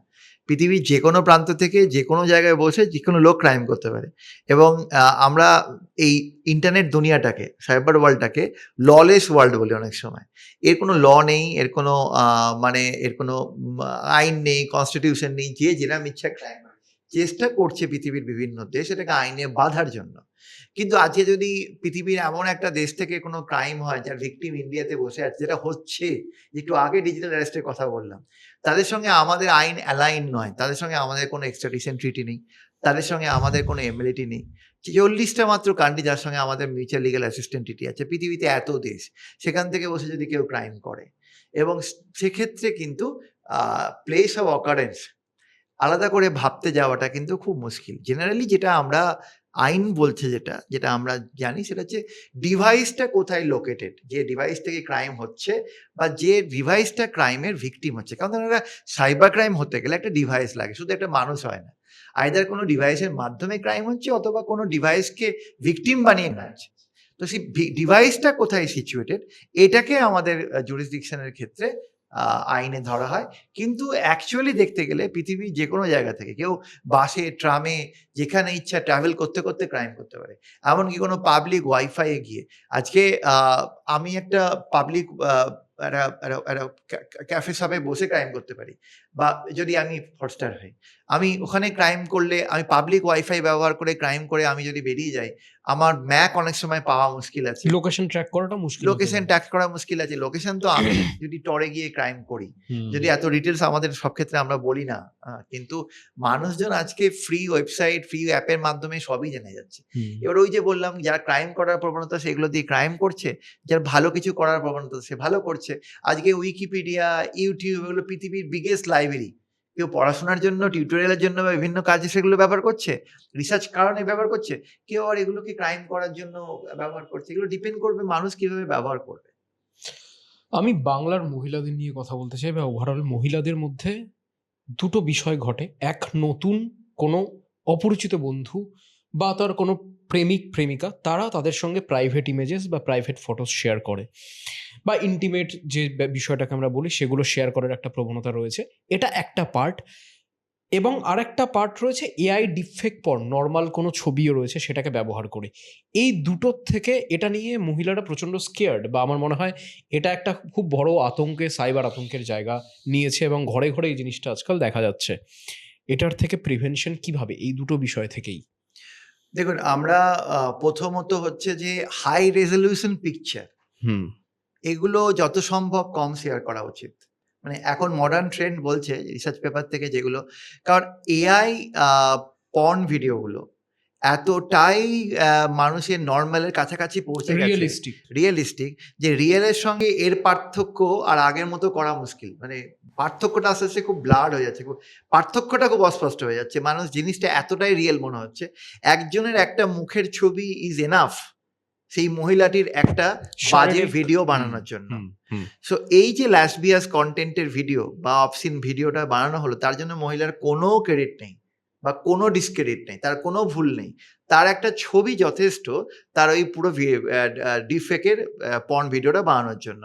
পৃথিবীর যেকোনো প্রান্ত থেকে যেকোনো জায়গায় বসে যেকোনো লোক ক্রাইম করতে পারে এবং আমরা এই ইন্টারনেট দুনিয়াটাকে, সাইবার ওয়ার্ল্ডটাকে ললেস ওয়ার্ল্ড বলি অনেক সময়। এর কোনো ল নেই, এর কোনো এর কোনো আইন নেই, কনস্টিটিউশন নেই। যে যেরকম ইচ্ছা ক্রাইম চেষ্টা করছে পৃথিবীর বিভিন্ন দেশ এটাকে আইনে বাঁধার জন্য। কিন্তু আজকে যদি পৃথিবীর এমন একটা দেশ থেকে কোনো ক্রাইম হয় যার ভিকটিম ইন্ডিয়াতে বসে আছে, যেটা হচ্ছে, একটু আগে ডিজিটাল অ্যারেস্টের কথা বললাম, তাদের সঙ্গে আমাদের আইন অ্যালাইন নয়, তাদের সঙ্গে আমাদের কোনো এক্সট্রাডিশন ট্রিটি নেই, তাদের সঙ্গে আমাদের কোনো এমএলএটি নেই। 40টা মাত্র কান্ট্রি যার সঙ্গে আমাদের মিউচুয়াল লিগ্যাল অ্যাসিস্ট্যান্ট ট্রিটি আছে। পৃথিবীতে এত দেশ, সেখান থেকে বসে যদি কেউ ক্রাইম করে, এবং সেক্ষেত্রে কিন্তু প্লেস অফ অকারেন্স আলাদা করে ভাবতে যাওয়াটা কিন্তু খুব মুশকিল। জেনারেলি যেটা আমরা আইন বলছে, যেটা আমরা জানি, সেটা হচ্ছে ডিভাইসটা কোথায় লোকেটেড, যে ডিভাইস থেকে ক্রাইম হচ্ছে বা যে ডিভাইসটা ক্রাইমের ভিকটিম হচ্ছে। কারণ একটা সাইবার ক্রাইম হতে গেলে একটা ডিভাইস লাগে, শুধু একটা মানুষ হয় না। আইদার কোনো ডিভাইসের মাধ্যমে ক্রাইম হচ্ছে, অথবা কোনো ডিভাইসকে ভিকটিম বানিয়ে ক্রাইম হচ্ছে। তো সেই ডিভাইসটা কোথায় সিচুয়েটেড, এটাকে আমাদের জুরিসডিকশনের ক্ষেত্রে আইনে ধরা হয়। কিন্তু অ্যাকচুয়ালি দেখতে গেলে পৃথিবীর যেকোনো জায়গা থেকে কেউ বাসে, ট্রামে, যেখানে ইচ্ছা ট্রাভেল করতে করতে ক্রাইম করতে পারে। এমনকি কোনো পাবলিক ওয়াইফাই এ গিয়ে। আজকে আমি একটা পাবলিক ক্যাফে শপে বসে ক্রাইম করতে পারি, বা যদি আমি ফ্রডস্টার হই, আমি ওখানে ক্রাইম করলে, আমি পাবলিক ওয়াইফাই ব্যবহার করে ক্রাইম করে আমি যদি বেরিয়ে যাই, আমার ম্যাক অনেক সময় পাওয়া মুশকিল আছে। লোকেশন ট্র্যাক করাটা মুশকিল হতে লোকেশন পারে। ট্র্যাক করা মুশকিল আছে। লোকেশন তো আমি যদি টরে গিয়ে ক্রাইম করি, হুম। যদি এত ডিটেইলস আমাদের সব ক্ষেত্রে আমরা বলি না, কিন্তু মানুষজন আজকে ফ্রি ওয়েবসাইট, ফ্রি অ্যাপের মাধ্যমে সবই জেনে যাচ্ছে। হুম। এবার ওই যে বললাম, যারা ক্রাইম করার প্রবণতা সেগুলো দিয়ে ক্রাইম করছে, যার ভালো কিছু করার প্রবণতা সে ভালো করছে। আজকে উইকিপিডিয়া, ইউটিউব, এগুলো পৃথিবীর বিগেস্ট লাইব্রেরি। কেউ পড়াশোনার জন্য, টিউটোরিয়ালের জন্য বা বিভিন্ন কাজে সেগুলো ব্যবহার করছে, রিসার্চ কারণে ব্যবহার করছে, কেউ আবার এগুলোকে ক্রাইম করার জন্য ব্যবহার করছে। এগুলো ডিপেন্ড করবে মানুষ কিভাবে ব্যবহার করবে। আমি বাংলার মহিলাদের নিয়ে কথা বলতে চাই, বা ওভারঅল মহিলাদের মধ্যে দুটো বিষয় ঘটে। এক, নতুন কোনো অপরিচিত বন্ধু বা তার কোনো প্রেমিক প্রেমিকা, তারা তাদের সঙ্গে প্রাইভেট ইমেজেস বা প্রাইভেট ফটোস শেয়ার করে, বা ইন্টিমেট যে বিষয়টাকে আমরা বলি সেগুলো শেয়ার করার একটা প্রবণতা রয়েছে। এটা একটা পার্ট। এবং আরেকটা পার্ট রয়েছে এআই ডিফেক্ট পর্ন, নর্মাল কোনো ছবিও রয়েছে সেটাকে ব্যবহার করে। এই দুটোর থেকে এটা নিয়ে মহিলারা প্রচণ্ড স্কেয়ার্ড, বা আমার মনে হয় এটা একটা খুব বড় আতঙ্কে, সাইবার আতঙ্কের জায়গা নিয়েছে, এবং ঘরে ঘরে এই জিনিসটা আজকাল দেখা যাচ্ছে। এটার থেকে প্রিভেনশন কিভাবে, এই দুটো বিষয় থেকেই? দেখুন, আমরা প্রথমত হচ্ছে যে হাই রেজলিউশন পিকচার হুম। এগুলো যত সম্ভব কম শেয়ার করা উচিত। মানে এখন মডার্ন ট্রেন্ড বলছে রিসার্চ পেপার থেকে যেগুলো, কারণ এআই পর্ন ভিডিওগুলো এতটাই মানুষের নরমালের কাছাকাছি পৌঁছে গেছে, রিয়েলিস্টিক। রিয়েলিস্টিক, যে রিয়েলের সঙ্গে এর পার্থক্য আর আগের মতো করা মুশকিল। মানে পার্থক্যটা আস্তে আস্তে খুব ব্লাড হয়ে যাচ্ছে, পার্থক্যটা খুব অস্পষ্ট হয়ে যাচ্ছে। মানুষ জিনিসটা এতটাই রিয়েল মনে হচ্ছে, একজনের একটা মুখের ছবি ইজ এনাফ সেই মহিলাটির একটা বাজে ভিডিও বানানোর জন্য। সো এই যে ল্যাসবিয়াস কন্টেন্টের ভিডিও বা অবসিন ভিডিওটা বানানো হলো, তার জন্য মহিলার কোনো ক্রেডিট নেই বা কোনো ডিসক্রেডিট নেই, তার কোনো ভুল নেই। তার একটা ছবি যথেষ্ট তার ওই পুরো ডিফেকের পর্ন ভিডিওটা বানানোর জন্য।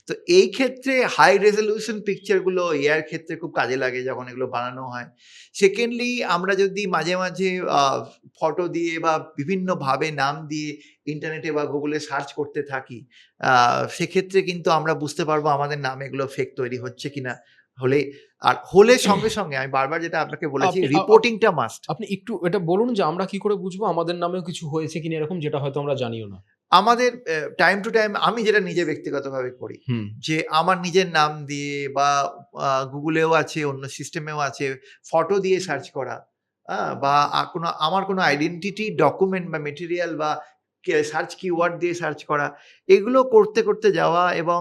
তো এই ক্ষেত্রে হাই রেজলিউশন পিকচারগুলো এআইয়ের ক্ষেত্রে খুব কাজে লাগে যখন এগুলো বানানো হয়। সেকেন্ডলি, আমরা যদি মাঝে মাঝে ফটো দিয়ে বা বিভিন্নভাবে নাম দিয়ে ইন্টারনেটে বা গুগলে সার্চ করতে থাকি, সেক্ষেত্রে কিন্তু আমরা বুঝতে পারবো আমাদের নামে এগুলো ফেক তৈরি হচ্ছে কিনা। হলে সঙ্গে সঙ্গে আমি বারবার যেটা আপনাকে বলেছি, রিপোর্টিংটা মাস্ট। আপনি একটু এটা বলুন যে আমরা কি করে বুঝবো আমাদের নামেও কিছু হয়েছে কিনা এরকম, যেটা হয়তো আমরা জানিও না। আমাদের টাইম টু টাইম আমি যেটা নিজে ব্যক্তিগতভাবে করি, যে আমার নিজের নাম দিয়ে বা গুগলেও আছে, অন্য সিস্টেমেও আছে, ফটো দিয়ে সার্চ করা, বা আমার কোনো আইডেন্টিটি ডকুমেন্ট বা মেটেরিয়াল বা সার্চ কিওয়ার্ড দিয়ে সার্চ করা, এগুলো করতে করতে যাওয়া। এবং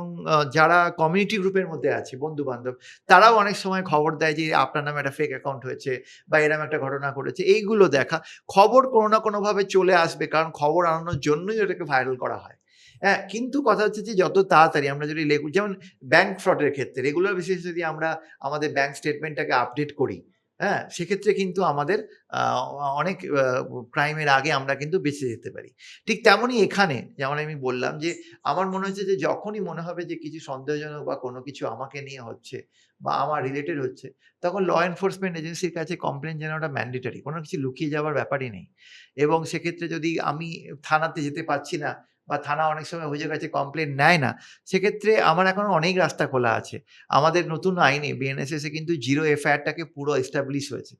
যারা কমিউনিটি গ্রুপের মধ্যে আছে, বন্ধু বান্ধব, তারাও অনেক সময় খবর দেয় যে আপনার নামে একটা ফেক অ্যাকাউন্ট হয়েছে বা এরকম একটা ঘটনা ঘটেছে। এইগুলো দেখা, খবর কোনো না কোনোভাবে চলে আসবে, কারণ খবর আনানোর জন্যই ওটাকে ভাইরাল করা হয়। হ্যাঁ, কিন্তু কথা হচ্ছে যে যত তাড়াতাড়ি আমরা যদি যেমন ব্যাংক ফ্রডের ক্ষেত্রে রেগুলার বেসিসে যদি আমরা আমাদের ব্যাংক স্টেটমেন্টটাকে আপডেট করি, হ্যাঁ, সেক্ষেত্রে কিন্তু আমাদের অনেক ক্রাইমের আগে আমরা কিন্তু বেঁচে যেতে পারি। ঠিক তেমনই এখানে যেমন আমি বললাম যে আমার মনে হচ্ছে যে যখনই মনে হবে যে কিছু সন্দেহজনক বা কোনো কিছু আমাকে নিয়ে হচ্ছে বা আমার রিলেটেড হচ্ছে, তখন ল এনফোর্সমেন্ট এজেন্সির কাছে কমপ্লেন জানানোটা ম্যান্ডেটরি। কোনো কিছু লুকিয়ে যাওয়ার ব্যাপারই নেই। এবং সেক্ষেত্রে যদি আমি থানাতে যেতে পারছি না বা থানা অনেক সময় অভিযোগের কাছে কমপ্লেন নেয় না, সেক্ষেত্রে আমার এখনো অনেক রাস্তা খোলা আছে। আমাদের নতুন আইনে বিএনএসএস এ কিন্তু জিরো এফআইআরটাকে পুরো এস্টাবলিশ হয়েছে।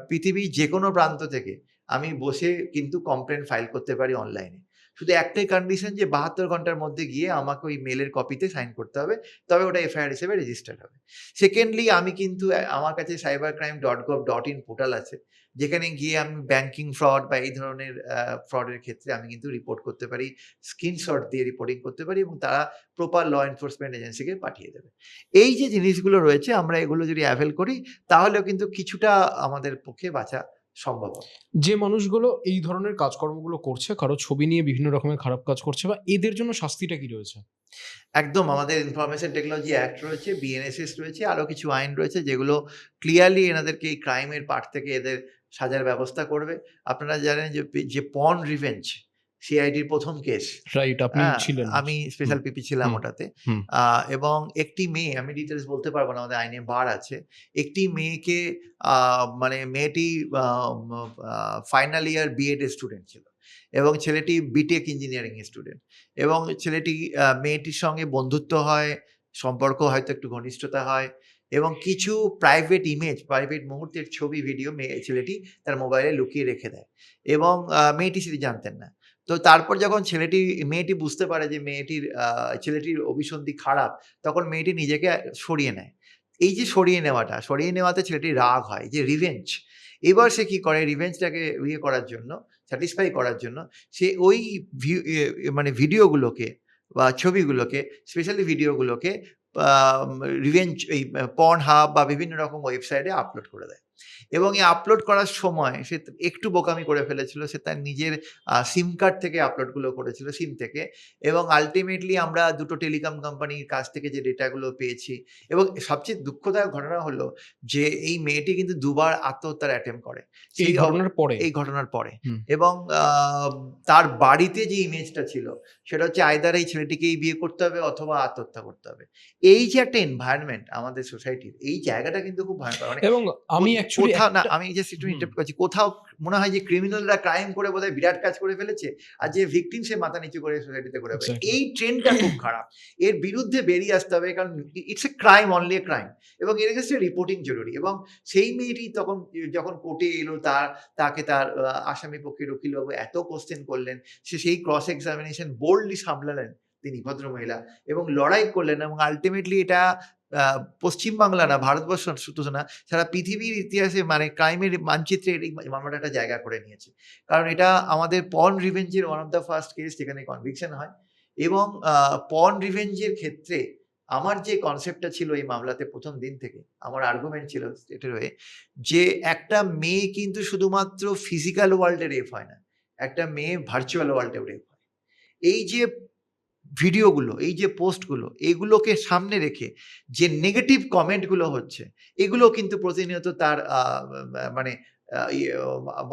পৃথিবীর যেকোনো প্রান্ত থেকে আমি বসে কিন্তু কমপ্লেন ফাইল করতে পারি অনলাইনে। শুধু একটাই কন্ডিশন, যে ৭২ ঘন্টার মধ্যে গিয়ে আমাকে ওই মেইলের কপিতে সাইন করতে হবে। তবে ওটা এফআইআর হিসেবে রেজিস্টার্ড হবে। সেকেন্ডলি, আমি কিন্তু আমার কাছে cybercrime.gov.in পোর্টাল আছে, যেখানে গিয়ে আমি ব্যাংকিং ফ্রড বা এই ধরনের ফ্রডের ক্ষেত্রে আমি কিন্তু রিপোর্ট করতে পারি। স্ক্রিনশট দিয়ে রিপোর্টিং করতে পারি এবং তারা প্রপার ল এনফোর্সমেন্ট এজেন্সিকে পাঠিয়ে দেবে। এই যে জিনিসগুলো রয়েছে, আমরা এগুলো যদি অ্যাভেল করি, তাহলেও কিন্তু কিছুটা আমাদের পক্ষে বাঁচা সম্ভব হবে। যে মানুষগুলো এই ধরনের কাজকর্মগুলো করছে, কারো ছবি নিয়ে বিভিন্ন রকমের খারাপ কাজ করছে, বা এদের জন্য শাস্তিটা কি রয়েছে? একদম, আমাদের ইনফরমেশন টেকনোলজি অ্যাক্ট রয়েছে, বিএনএসএস রয়েছে, আরো কিছু আইন রয়েছে যেগুলো ক্লিয়ারলি এনাদেরকে এই ক্রাইমের পার্ট থেকে এদের সাজার ব্যবস্থা করবে। আপনারা জানেন যে পর্ন রিভেঞ্জ সিআইডির ১ম কেস, রাইট, আপনি ছিলেন। আমি স্পেশাল পিপি ছিলাম ওটাতে। হুম। এবং একটি মেয়ে, আমি ডিটেইলস বলতে পারব না, আমাদের আইনে বার আছে। একটি মেয়েকে মানে মেয়েটি ফাইনাল ইয়ার বিএড এর স্টুডেন্ট ছিল এবং ছেলেটি বিটেক ইঞ্জিনিয়ারিং এর স্টুডেন্ট। এবং মেয়েটির সঙ্গে বন্ধুত্ব হয়, সম্পর্ক হয়তো একটু ঘনিষ্ঠতা হয় এবং কিছু প্রাইভেট ইমেজ, প্রাইভেট মুহূর্তের ছবি, ভিডিও ছেলেটি তার মোবাইলে লুকিয়ে রেখে দেয় এবং মেয়েটি সেটি জানতেন না। তো তারপর যখন মেয়েটি বুঝতে পারে যে ছেলেটির অভিসন্ধি খারাপ, তখন মেয়েটি নিজেকে সরিয়ে নেয়। এই যে সরিয়ে নেওয়াতে ছেলেটির রাগ হয়, যে রিভেঞ্জ। এবার সে কি করে, রিভেঞ্জটাকে করার জন্য, স্যাটিসফাই করার জন্য, সে ওই মানে ভিডিওগুলোকে বা ছবিগুলোকে, স্পেশালি ভিডিওগুলোকে রিভেঞ্জ এই পর্ন হাব বা বিভিন্ন রকম ওয়েবসাইটে আপলোড করে দেয় এবং এই আপলোড করার সময় সে একটু বোকামি করে ফেলেছিল, সে তার নিজের সিম কার্ড থেকে আপলোডগুলো করেছিল, সিম থেকে। এবং আলটিমেটলি আমরা দুটো টেলিকম কোম্পানির কাছ থেকে যে ডেটাগুলো পেয়েছি, এবং সবচেয়ে দুঃখদায়ক ঘটনা হলো যে এই মেয়েটি কিন্তু দুবার আত্মহত্যার অ্যাটেম্প করে এই ঘটনার পরে? এই ঘটনার পরে। হুম। এবং তার বাড়িতে যে ইমেজটা ছিল সেটা হচ্ছে আইদার এই ছেলেটিকেই বিয়ে করতে হবে অথবা আত্মহত্যা করতে হবে। এই যে একটা এনভায়রনমেন্ট আমাদের সোসাইটির, এই জায়গাটা কিন্তু খুব ভয়ঙ্কর। মানে এবং আমি অ্যাকচুয়ালি কোথাও না, আমি জাস্ট একটু ইন্টারাপ্ট করছি, কোথাও মনে হয় যে ক্রিমিনালরা ক্রাইম করে বোধহয় বিরাট কাজ করে ফেলেছে, আর যে ভিকটিম সে মাথা নিচু করে সোসাইটিতে করে ফেলে। Exactly. এই ট্রেন্ডটা খুব খারাপ, এর বিরুদ্ধে বেরিয়ে আসতে হবে, কারণ it's a crime, only a crime, এবং এর এগেইনস্টে রিপোর্টিং জরুরি। এবং সেই মেয়েটি তখন যখন কোর্টে এলো, তাকে তার আসামি পক্ষের উকিলবাবু এত কোশ্চেন করলেন, সে সেই ক্রস এক্সামিনেশন বোল্ডলি সামলালেন তিনি, ভদ্রমহিলা, এবং লড়াই করলেন, এবং আলটিমেটলি এটা পশ্চিমবাংলা না, ভারতবর্ষ শুধু না, সারা পৃথিবীর ইতিহাসে মানে ক্রাইমের মানচিত্রে এই মামলাটা একটা জায়গা করে নিয়েছে। কারণ এটা আমাদের পর্ন রিভেঞ্জের one of the first case যেখানে কনভিকশন হয়। এবং পর্ন রিভেঞ্জের ক্ষেত্রে আমার যে কনসেপ্টটা ছিল এই মামলাতে প্রথম দিন থেকে, আমার আর্গুমেন্ট ছিল স্টেটের হয়ে, যে একটা মেয়ে কিন্তু শুধুমাত্র ফিজিক্যাল ওয়ার্ল্ডে রেপ হয় না, একটা মেয়ে ভার্চুয়াল ওয়ার্ল্ডেও রেপ হয়। এই যে ভিডিওগুলো, এই যে পোস্টগুলো, এগুলোকে সামনে রেখে যে নেগেটিভ কমেন্টগুলো হচ্ছে, এগুলো কিন্তু প্রতিনিয়ত তার মানে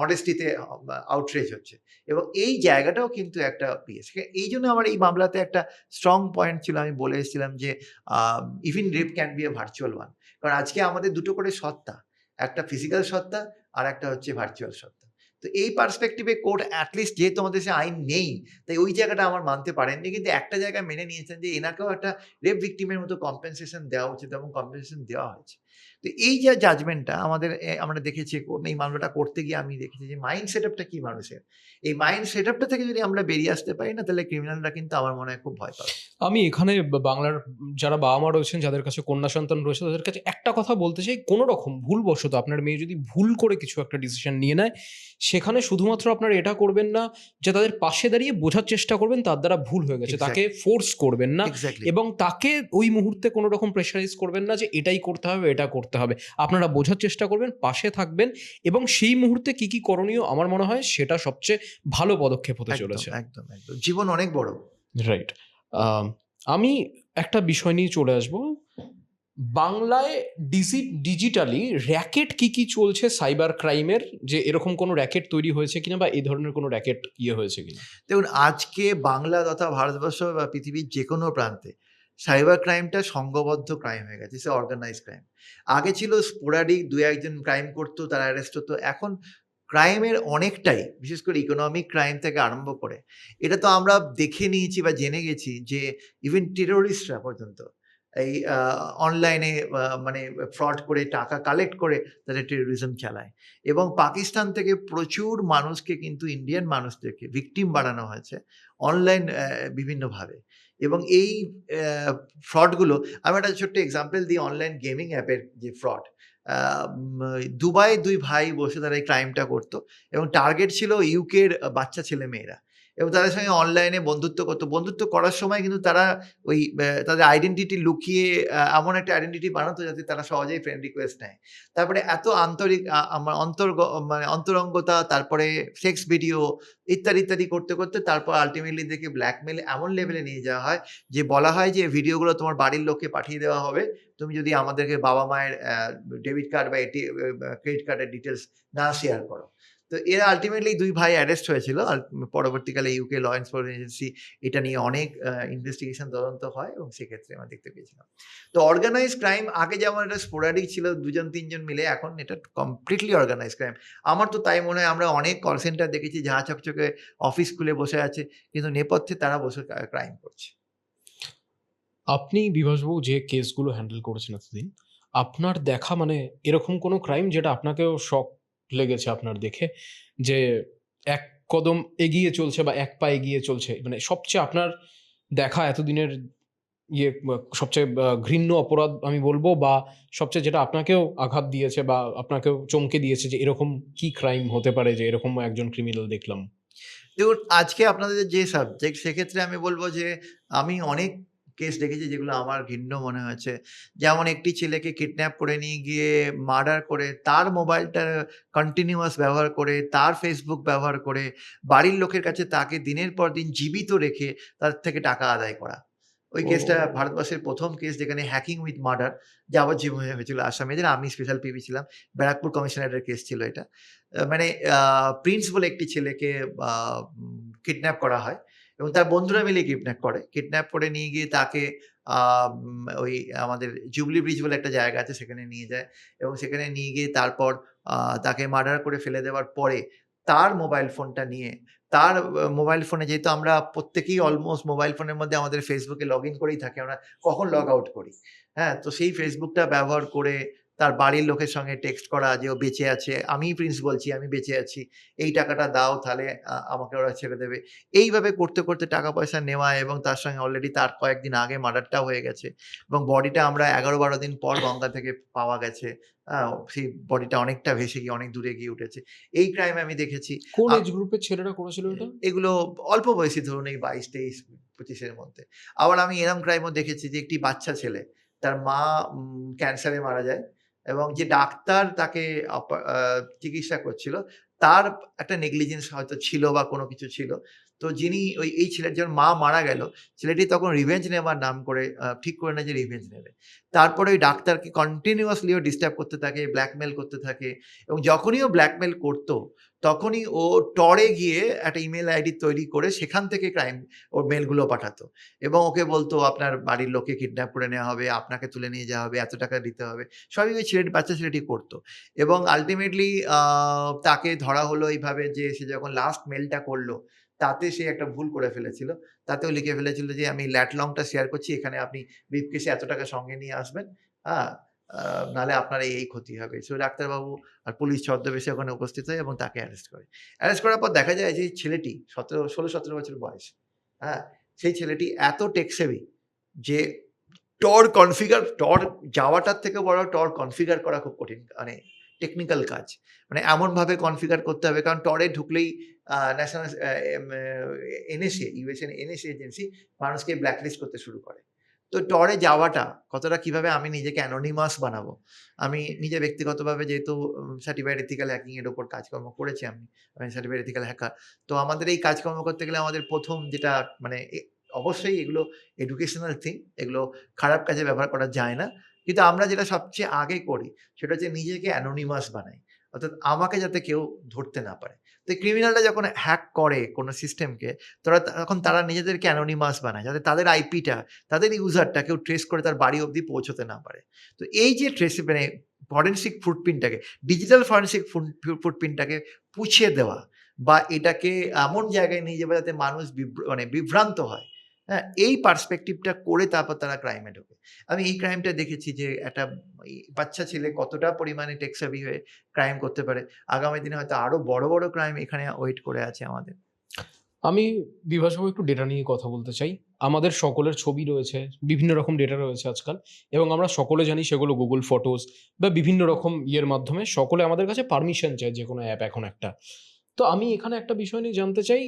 মডেস্টিতে আউটরেজ হচ্ছে, এবং এই জায়গাটাও কিন্তু একটা পিএস। এই জন্য আমার এই মামলাতে একটা স্ট্রং পয়েন্ট ছিল, আমি বলে এসেছিলাম যে even rape can B a virtual one. কারণ আজকে আমাদের দুটো করে সত্তা, একটা ফিজিক্যাল সত্তা আর একটা হচ্ছে ভার্চুয়াল সত্তা। তো এই পার্সপেক্টিভে কোর্ট অ্যাটলিস্ট, যেহেতু আমাদের দেশে আইন নেই, তাই ওই জায়গাটা আমার মানতে পারেননি, কিন্তু একটা জায়গায় মেনে নিয়েছেন যে এনাকেও একটা রেপ ভিকটিমের মতো কম্পেনসেশন দেওয়া উচিত, এবং কম্পেনসেশন দেওয়া হয়েছে। তো এই যে জাজমেন্টটা আমাদের আমরা দেখেছি এই মামলাটা করতে গিয়ে, আমি দেখেছি যে মাইন্ড সেটআপটা কি মানুষের, এই মাইন্ড সেটআপটা থেকে যদি আমরা বেরিয়ে আসতে পারি না, তাহলে ক্রিমিনালরা কিন্তু আমার মনে হয় খুব ভয় পাবে। আমি এখানে বাংলার যারা বাবা-মা রয়েছেন, যাদের কাছে কন্যা সন্তান রয়েছে, তাদের কাছে একটা কথা বলতে চাই, কোনো রকম ভুলবশত আপনার মেয়ে যদি ভুল করে কিছু একটা ডিসিশন নিয়ে নেয়, সেখানে শুধুমাত্র আপনারা এটা করবেন না যে তাদের পাশে দাঁড়িয়ে বোঝার চেষ্টা করবেন তার দ্বারা ভুল হয়ে গেছে, তাকে ফোর্স করবেন না, এক্স্যাক্টলি। এবং তাকে ওই মুহূর্তে কোনো রকম প্রেশারাইজ করবেন না যে এটাই করতে হবে, এটা করতে হবে। আপনারা বোঝার চেষ্টা করবেন, পাশে থাকবেন, এবং সেই মুহূর্তে কি কি করণীয়, আমার মনে হয় সেটা সবচেয়ে ভালো পদক্ষেপ হতে চলেছে। একদম একদম, জীবন অনেক বড়। রাইট। আমি একটা বিষয় নিয়ে চলে আসবো। বাংলায় ডিজিটালি র‍্যাকেট কি কি চলছে সাইবার ক্রাইমের, যে এরকম কোনো র‍্যাকেট তৈরি হয়েছে কিনা, বা এই ধরনের কোনো র‍্যাকেট হয়েছে কিনা? দেখুন, আজকে বাংলা তথা ভারতবর্ষ বা পৃথিবীর যে কোনো প্রান্তে সাইবার ক্রাইমটা সংঘবদ্ধ ক্রাইম হয়ে গেছে, সে অর্গানাইজড ক্রাইম। আগে ছিল স্পোরাডিক, দু একজন ক্রাইম করতো, তারা অ্যারেস্ট হতো। এখন ক্রাইমের অনেকটাই, বিশেষ করে ইকোনমিক ক্রাইম থেকে আরম্ভ করে, এটা তো আমরা দেখে নিয়েছি বা জেনে গেছি যে ইভেন টেরোরিস্টরা পর্যন্ত এই অনলাইনে মানে ফ্রড করে টাকা কালেক্ট করে তাদের টেরোরিজম চালায়। এবং পাকিস্তান থেকে প্রচুর মানুষকে কিন্তু, ইন্ডিয়ান মানুষদেরকে ভিকটিম বানানো হয়েছে অনলাইন বিভিন্নভাবে। এবং এই ফ্রডগুলো, আমি একটা ছোট্ট এক্সাম্পল দিই, অনলাইন গেমিং অ্যাপের যে ফ্রড, দুবাইয়ে ২ ভাই বসে তারা এই ক্রাইমটা করতো, এবং টার্গেট ছিল ইউকের বাচ্চা ছেলে-মেয়েরা, এবং তাদের সঙ্গে অনলাইনে বন্ধুত্ব করতো। বন্ধুত্ব করার সময় কিন্তু তারা ওই তাদের আইডেন্টিটি লুকিয়ে এমন একটা আইডেন্টিটি বানাতো যাতে তারা সহজেই ফ্রেন্ড রিকোয়েস্ট নেয়। তারপরে এত আন্তরিক আমার মানে অন্তরঙ্গতা, তারপরে সেক্স ভিডিও ইত্যাদি, ইত্যাদি করতে, করতে তারপর আল্টিমেটলি দেখে ব্ল্যাকমেইল এমন লেভেলে নিয়ে যাওয়া হয় যে বলা হয় যে ভিডিওগুলো তোমার বাড়ির লোককে পাঠিয়ে দেওয়া হবে, তুমি যদি আমাদেরকে বাবা-মায়ের ডেবিট কার্ড বা ক্রেডিট কার্ডের ডিটেইলস না শেয়ার করো। তো এরা আল্টিমেটলি ২ ভাই অ্যারেস্ট হয়েছিল। আর পরবর্তীকালে ইউকে ল এনফোর্সমেন্ট এজেন্সি এটা নিয়ে অনেক ইনভেস্টিগেশন তদন্ত হয়, এবং সেক্ষেত্রে আমরা দেখতে পেয়েছিলাম। তো অর্গানাইজড ক্রাইম আগে যেমন এটা স্পোরাডিক ছিল ২ জন ৩ জন মিলে, এখন এটা কমপ্লিটলি অর্গানাইজড ক্রাইম। আমার তো তাই মনে হয়, আমরা অনেক কল সেন্টার দেখেছি ঝাঁ চকচকে অফিস খুলে বসে আছে, কিন্তু নেপথ্যে তারা বসে ক্রাইম করছে। আপনি বিভাসবাবু যে কেসগুলো হ্যান্ডেল করেছেন এতদিন, আপনার দেখা মানে এরকম কোনো ক্রাইম যেটা আপনাকেও শক লেগেছে আপনার দেখে, যে এক কদম এগিয়ে চলছে বা এক পা এগিয়ে চলছে, মানে সবচেয়ে আপনার দেখা এতদিনের সবচেয়ে ঘৃণ্য অপরাধ আমি বলবো, বা সবচেয়ে যেটা আপনাকেও আঘাত দিয়েছে বা আপনাকেও চমকে দিয়েছে, যে এরকম কি ক্রাইম হতে পারে যে এরকম একজন ক্রিমিনাল দেখলাম? দেখুন, আজকে আপনাদের যে সাবজেক্ট, সেক্ষেত্রে আমি বলব যে আমি অনেক কেস দেখেছি যেগুলো আমার ঘৃণ্য মনে হয়েছে। যেমন একটি ছেলেকে কিডন্যাপ করে নিয়ে গিয়ে মার্ডার করে, তার মোবাইলটা কন্টিনিউয়াস ব্যবহার করে, তার Facebook ব্যবহার করে, বাড়ির লোকের কাছে তাকে দিনের পর দিন জীবিত রেখে তার থেকে টাকা আদায় করা। ওই কেসটা ও ভারতবর্ষের ১ম কেস যেখানে হ্যাকিং উইথ মার্ডার যাবজ্জীবন হয়েছিল আসামিদের। আমি স্পেশাল পিবি ছিলাম। ব্যারাকপুর কমিশনারেটের কেস ছিল এটা। মানে প্রিন্স বলে একটি ছেলেকে আ কিডন্যাপ করা হয় এবং তার বন্ধুরা মিলে কিডন্যাপ করে। কিডন্যাপ করে নিয়ে গিয়ে তাকে ওই আমাদের জুবলি ব্রিজ বলে একটা জায়গা আছে সেখানে নিয়ে যায় এবং সেখানে নিয়ে গিয়ে তারপর তাকে মার্ডার করে ফেলে দেওয়ার পরে তার মোবাইল ফোনটা নিয়ে তার মোবাইল ফোনে যেহেতু আমরা প্রত্যেকেই অলমোস্ট মোবাইল ফোনের মধ্যে আমাদের Facebook এ লগইন করেই থাকি। আমরা কখন লগ আউট করি। হ্যাঁ? তো সেই Facebook টা ব্যবহার করে তার বাড়ির লোকের সঙ্গে টেক্সট করা যে ও বেঁচে আছে। আমিই প্রিন্স বলছি, আমি বেঁচে আছি। এই টাকাটা দাও তাহলে আমাকে ওরা ছেড়ে দেবে। এইভাবে করতে, করতে টাকা পয়সা নেওয়া এবং তার সঙ্গে অলরেডি তার কয়েকদিন আগে মার্ডারটাও হয়ে গেছে এবং বডিটা আমরা ১১-১২ দিন পর গঙ্গা থেকে পাওয়া গেছে। আ সেই বডিটা অনেকটা ভেসে গিয়ে অনেক দূরে গিয়ে উঠেছে। এই ক্রাইম আমি দেখেছি। কোন আ এজ গ্রুপের ছেলেরা করেছিল এটা? এগুলো অল্প বয়সী ধরুন এই ২২, ২৩, ২৫ এর মধ্যে। আবার আমি এরম ক্রাইমও দেখেছি যে একটি বাচ্চা ছেলে, তার মা ক্যান্সারে মারা যায় এবং যে ডাক্তার তাকে চিকিৎসা করছিল, তার একটা নেগলিজেন্স হয়তো ছিল বা কোনো কিছু ছিল। তো যিনি এই ছেলের মা মারা গেল, ছেলেটি তখন রিভেঞ্জ নেওয়ার নাম করে ঠিক করে নেয় যে রিভেঞ্জ নেবে। তারপরে ওই ডাক্তারকে কন্টিনিউয়াসলি ও ডিস্টার্ব করতে থাকে, ব্ল্যাকমেইল করতে থাকে এবং যখনই ও ব্ল্যাকমেইল করত তখনই ও টরে গিয়ে একটা ইমেইল আইডি তৈরি করে সেখান থেকে ওর মেইলগুলো পাঠাতো এবং ওকে বলতো, "আপনার বাড়ির লোককে কিডন্যাপ করে নেওয়া হবে, আপনাকে তুলে নিয়ে যাওয়া হবে, এত টাকা দিতে হবে।" সবই ওই বাচ্চা ছেলেটি করত এবং আল্টিমেটলি তাকে ধরা হলো এইভাবে যে সে যখন লাস্ট মেইলটা করল, তাতে সে একটা ভুল করে ফেলেছিল। তাতেও লিখে ফেলেছিল যে, "আমি ল্যাট লংটা শেয়ার করছি। এখানে আপনি ব্রিফকেসে এত টাকা সঙ্গে নিয়ে আসবেন। হ্যাঁ? নাহলে আপনার এই ক্ষতি হবে।" সো ডাক্তারবাবু আর পুলিশ ছদ্মবেশে ওখানে উপস্থিত হয় এবং তাকে অ্যারেস্ট করে। অ্যারেস্ট করার পর দেখা যায় যে এই ছেলেটি ১৬-১৭ বছর বয়স। হ্যাঁ? সেই ছেলেটি এত টেক সেভি যে টর যাওয়াটার থেকে বড় টর কনফিগার করা খুব কঠিন। মানে টেকনিক্যাল কাজ। মানে এমনভাবে কনফিগার করতে হবে কারণ টরে ঢুকলেই national NSA, US NSA agency মানুষকে ব্ল্যাকলিস্ট করতে শুরু করে। তো টরে যাওয়াটা কতটা কিভাবে আমি নিজেকে অ্যানোনিমাস বানাবো। আমি নিজে ব্যক্তিগতভাবে যেহেতু সার্টিফাইড এথিক্যাল হ্যাকিং এর উপর কাজকর্ম করেছি আমি সার্টিফাইড এথিক্যাল হ্যাকার। তো আমাদের এই কাজকর্ম করতে গেলে আমাদের ১ম যেটা মানে অবশ্যই এগুলো এডুকেশনাল থিং, এগুলো খারাপ কাজে ব্যবহার করা যায় না। কিন্তু আমরা যেটা সবচেয়ে আগে করি সেটা হচ্ছে নিজেকে অ্যানোনিমাস বানাই। অর্থাৎ আমাকে যাতে কেউ ধরতে না পারে। তো ক্রিমিনালরা যখন হ্যাক করে কোনো সিস্টেমকে তখন তারা নিজেদেরকে অ্যানোনিমাস বানায় যাতে তাদের আইপিটা, তাদের ইউজারটা কেউ ট্রেস করে তার বাড়ি অব্দি পৌঁছতে না পারে। তো এই যে মানে ফরেনসিক ফুটপ্রিন্টটাকে, ডিজিটাল ফরেনসিক ফুটপ্রিন্টটাকে পুছিয়ে দেওয়া বা এটাকে এমন জায়গায় নিয়ে যাওয়া যাতে মানুষ মানে বিভ্রান্ত হয়। হ্যাঁ? এই পার্সপেক্টিভটা করে তারপর তারা ক্রাইমে ঢোকে। আমি এই ক্রাইমটা দেখেছি যে একটা বাচ্চা ছেলে কতটা পরিমাণে টেক সেভি হয়ে ক্রাইম করতে পারে। আগামী দিনে হয়তো আরো বড়, বড় ক্রাইম এখানে ওয়েট করে আছে আমাদের। আমি বিভাসবাবু একটু ডেটা নিয়ে কথা বলতে চাই। আমাদের সকলের ছবি রয়েছে, বিভিন্ন রকম ডেটা রয়েছে আজকাল এবং আমরা সকলে জানি সেগুলো Google ফটোস বা বিভিন্ন রকম ইয়ের মাধ্যমে সকলে আমাদের কাছে পারমিশন চায় যেকোনো অ্যাপ এখন একটা। তো আমি এখানে একটা বিষয় নিয়ে জানতে চাই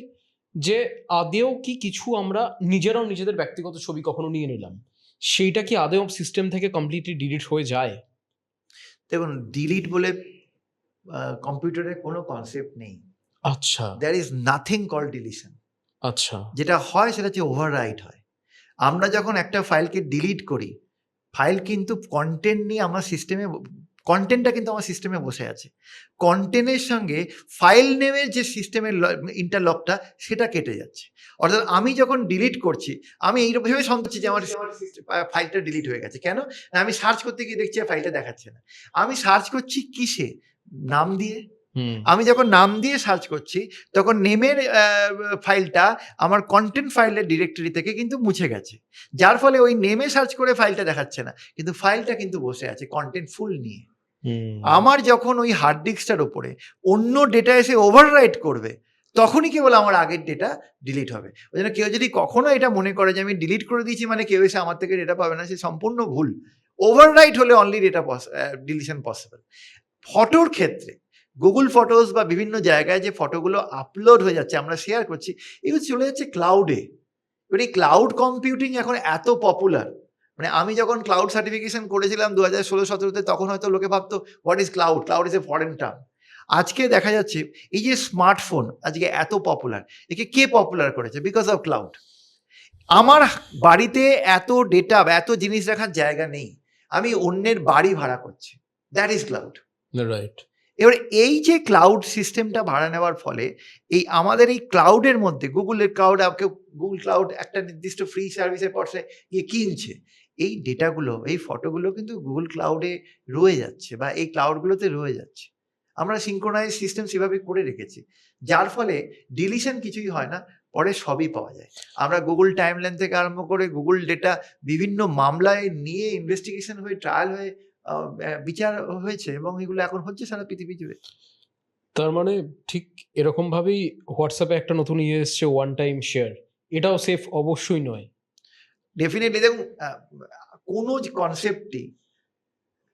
যে আদৌ কি কিছু আমরা নিজেরাও নিজেদের ব্যক্তিগত ছবি কখনো নিয়ে নিলাম, সেইটা কি আদৌ সিস্টেম থেকে কমপ্লিটলি ডিলিট হয়ে যায়? দেখুন ডিলিট বলে কম্পিউটারে কোনো কনসেপ্ট নেই। আচ্ছা, there is nothing called deletion. আচ্ছা। যেটা হয় সেটা হচ্ছে ওভাররাইট হয়। আমরা যখন একটা ফাইলকে ডিলিট করি, ফাইল কিন্তু কনটেন্ট নিয়ে আমার সিস্টেমে কনটেন্টটা কিন্তু আমার সিস্টেমে বসে আছে। কনটেন্টের সঙ্গে ফাইল নেমের যে সিস্টেমের ইন্টারলকটা সেটা কেটে যাচ্ছে। অর্থাৎ আমি যখন ডিলিট করছি, আমি এই ভেবে সন্তুষ্ট যে আমার ফাইলটা ডিলিট হয়ে গেছে। কেন? না আমি সার্চ করতে গিয়ে দেখছি ফাইলটা দেখাচ্ছে না। আমি সার্চ করছি কিসে? নাম দিয়ে। হুম। আমি যখন নাম দিয়ে সার্চ করছি তখন নেমের ফাইলটা আমার কনটেন্ট ফাইলের ডিরেক্টরি থেকে কিন্তু মুছে গেছে। যার ফলে ওই নেমে সার্চ করে ফাইলটা দেখাচ্ছে না। কিন্তু ফাইলটা কিন্তু বসে আছে কনটেন্ট ফুল নিয়ে। আমার যখন ওই হার্ড ডিস্কটার উপরে অন্য ডেটা এসে ওভাররাইট করবে, তখনই কেবল আমার আগের ডেটা ডিলিট হবে। ওইজন্য কেউ যদি কখনো এটা মনে করে যে আমি ডিলিট করে দিয়েছি মানে কেউ এসে আমার থেকে ডেটা পাবে না, সে সম্পূর্ণ ভুল। ওভাররাইট হলে অনলি ডেটা ডিলিশন পসিবল। ফটোর ক্ষেত্রে Google ফটোস বা বিভিন্ন জায়গায় যে ফটোগুলো আপলোড হয়ে যাচ্ছে, আমরা শেয়ার করছি, এগুলো চলে যাচ্ছে ক্লাউডে। এবার এই ক্লাউড কম্পিউটিং এখন এত পপুলার, মানে আমি যখন ক্লাউড সার্টিফিকেশন করেছিলাম 2016-17-তে, তখন হয়তো লোকে ভাবতো what is cloud, cloud is a foreign term. আজকে দেখা যাচ্ছে এই যে স্মার্টফোন আজকে এত পপুলার, একে কে পপুলার করেছে? Because of cloud. আমার বাড়িতে এত ডেটা বা এত জিনিস রাখার জায়গা নেই, আমি অন্যের বাড়ি ভাড়া করছি, দ্যাট ইজ ক্লাউড। রাইট। এবার এই যে ক্লাউড সিস্টেমটা ভাড়া নেওয়ার ফলে এই আমাদের এই ক্লাউডের মধ্যে গুগলের ক্লাউড, গুগল ক্লাউড একটা নির্দিষ্ট ফ্রি সার্ভিসের পর সে গিয়ে কিনছে, এই ডেটাগুলো, এই ফটোগুলো কিন্তু গুগল ক্লাউডে রয়ে যাচ্ছে বা এই ক্লাউডগুলোতে রয়ে যাচ্ছে। আমরা সিঙ্ক্রোনাইজ সিস্টেম সেভাবে করে রেখেছি, যার ফলে ডিলিশন কিছুই হয় না, পরে সবই পাওয়া যায়। আমরা গুগল টাইমলাইন থেকে আরম্ভ করে গুগল ডেটা বিভিন্ন মামলায় নিয়ে ইনভেস্টিগেশন হয়ে ট্রায়াল হয়ে বিচার হয়েছে এবং এগুলো এখন হচ্ছে সারা পৃথিবী জুড়ে। তার মানে ঠিক এরকম ভাবেই হোয়াটসঅ্যাপে একটা নতুন এসছে, ওয়ান টাইম শেয়ার, এটাও সেফ অবশ্যই নয়। ডেফিনেটলি দেখুন, কোনো কনসেপ্টই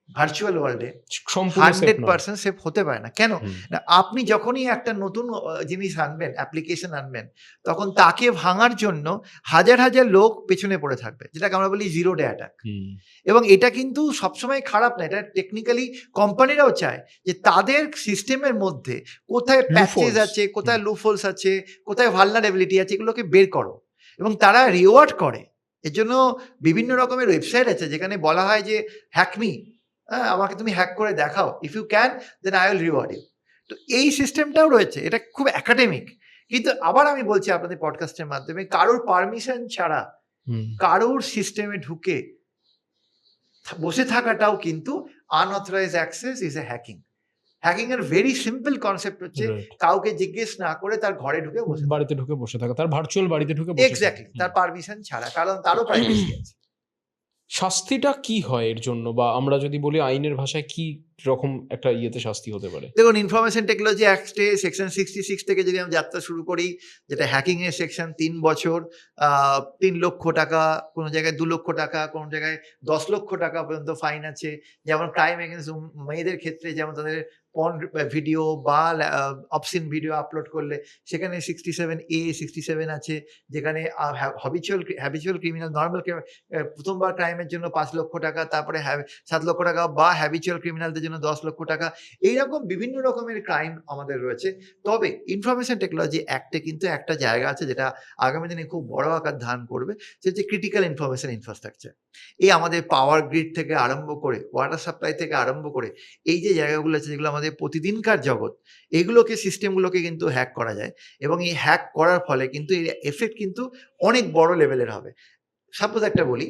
ভার্চুয়াল ওয়ার্ল্ডে সম্পূর্ণ safe নয়। 100% সেফ হতে পারে না। কেন হুম। না, আপনি যখনই একটা নতুন জিনিস আনবেন, অ্যাপ্লিকেশন আনবেন, তখন তাকে ভাঙার জন্য হাজার হাজার লোক পেছনে পড়ে থাকবে, যেটাকে আমরা বলি জিরো ডে অ্যাটাক। হুম। এবং এটা কিন্তু সবসময় খারাপ না, এটা টেকনিক্যালি কোম্পানিরাও চায় যে তাদের সিস্টেমের মধ্যে কোথায় প্যাচেস Loopholes। আছে, কোথায় লুপহোলস আছে, কোথায় ভালনারেবিলিটি আছে, এগুলোকে বের করো এবং তারা রিওয়ার্ড করে। এর জন্য বিভিন্ন রকমের ওয়েবসাইট আছে যেখানে বলা হয় যে হ্যাকমি, আমাকে তুমি হ্যাক করে দেখাও, if you can then I will reward you. তো এই সিস্টেমটাও রয়েছে, এটা খুব একাডেমিক। কিন্তু আবার আমি বলছি আপনাদের পডকাস্টের মাধ্যমে, কারোর পারমিশন ছাড়া হুম। কারোর সিস্টেমে ঢুকে বসে থাকাটাও কিন্তু unauthorised access is a hacking. Hacking এর ভেরি সিম্পল কনসেপ্ট হচ্ছে Right। কাউকে জিজ্ঞেস না করে তার ঘরে ঢুকে বসে, বাড়িতে ঢুকে বসে থাকা, তার ভার্চুয়াল বাড়িতে ঢুকে বসে থাকা। এক্স্যাক্টলি, তার হুম। পারমিশন ছাড়া, কারণ তারও প্রাইভেসি আছে। শাস্তিটা কি হয় এর জন্য, বা আমরা যদি বলি আইনের ভাষায় কি রকম একটা ইয়েতে শাস্তি হতে পারে? দেখুন, ইনফরমেশন টেকনোলজি অ্যাক্টে সেকশন 66 থেকে যদি আমি যাত্রা শুরু করি, যেটা হ্যাকিং এর সেকশন, 3 বছর, 3 লক্ষ টাকা, কোনো জায়গায় 2 লক্ষ টাকা, কোনো জায়গায় 10 লক্ষ টাকা পর্যন্ত ফাইন আছে। যেমন ক্রাইম এগেইনস্ট মেয়েদের ক্ষেত্রে, যেমন তাদের পর্ন ভিডিও বা অবসিন ভিডিও আপলোড করলে সেখানে 67A 67 আছে, যেখানে হ্যাবিচুয়াল ক্রিমিনাল, নর্মাল প্রথমবার ক্রাইমের জন্য 5 লক্ষ টাকা, তারপরে 7 লক্ষ টাকা, বা হ্যাবিচুয়াল ক্রিমিনালদের জন্য 10 লক্ষ টাকা। এইরকম বিভিন্ন রকমের ক্রাইম আমাদের রয়েছে। তবে ইনফরমেশন টেকনোলজি অ্যাক্টে কিন্তু একটা জায়গা আছে যেটা আগামী দিনে খুব বড় আকার ধারণ করবে, সেটা হচ্ছে ক্রিটিক্যাল ইনফরমেশন ইনফ্রাস্ট্রাকচার। এই আমাদের পাওয়ার গ্রিড থেকে আরম্ভ করে, ওয়াটার সাপ্লাই থেকে আরম্ভ করে, এই যে জায়গাগুলো আছে যেগুলো আমাদের প্রতিদিনকার জগৎ, এগুলোকে, সিস্টেমগুলোকে কিন্তু হ্যাক করা যায় এবং এই হ্যাক করার ফলে কিন্তু এর এফেক্ট কিন্তু অনেক বড় লেভেলের হবে। সাপোজ একটা বলি,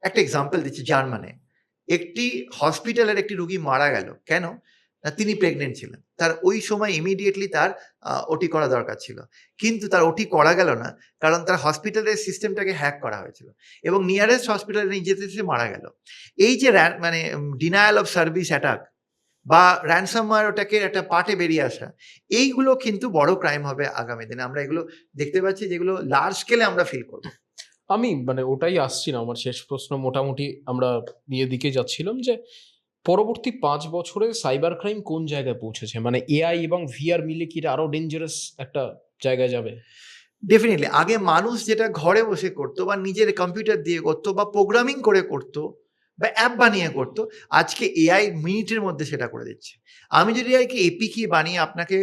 একটা এক্সাম্পল দিচ্ছি। জার্মানে একটি হসপিটালের একটি রোগী মারা গেল। কেন না, তিনি প্রেগনেন্ট ছিলেন। তার ওই সময় ইমিডিয়েটলি তার ওটি করা দরকার ছিল, কিন্তু তার ওটি করা গেল না, কারণ তার হসপিটালের সিস্টেমটাকে হ্যাক করা হয়েছিল এবং নিয়ারেস্ট হসপিটালে নিয়ে যেতে সে মারা গেল। এই যে মানে ডিনায়াল অফ সার্ভিস অ্যাটাক বা র্যানসামওয়্যার অ্যাটাকের একটা পার্টে বেরিয়ে আসা, এইগুলো কিন্তু বড় ক্রাইম হবে আগামী দিনে। আমরা এগুলো দেখতে পাচ্ছি, যেগুলো লার্জ স্কেলে আমরা ফিল করব। আমি মানে ওটাই আসছি না, আমার শেষ প্রশ্ন মোটামুটি আমরা নিয়ে দিকে যাচ্ছিলাম যে পরবর্তী 5 বছরে সাইবার ক্রাইম কোন জায়গায় পৌঁছেছে, মানে এআই এবং ভিআর মিলে কি এটা আরো ডেঞ্জারাস একটা জায়গায় যাবে? ডেফিনিটলি। আগে মানুষ যেটা ঘরে বসে করতো বা নিজের কম্পিউটার দিয়ে করতো বা প্রোগ্রামিং করে করতো বা অ্যাপ বানিয়ে করতো, আজকে এআই মিনিটের মধ্যে সেটা করে দিচ্ছে। আমি যদি এআইকে এপিকে বানিয়ে আপনাকে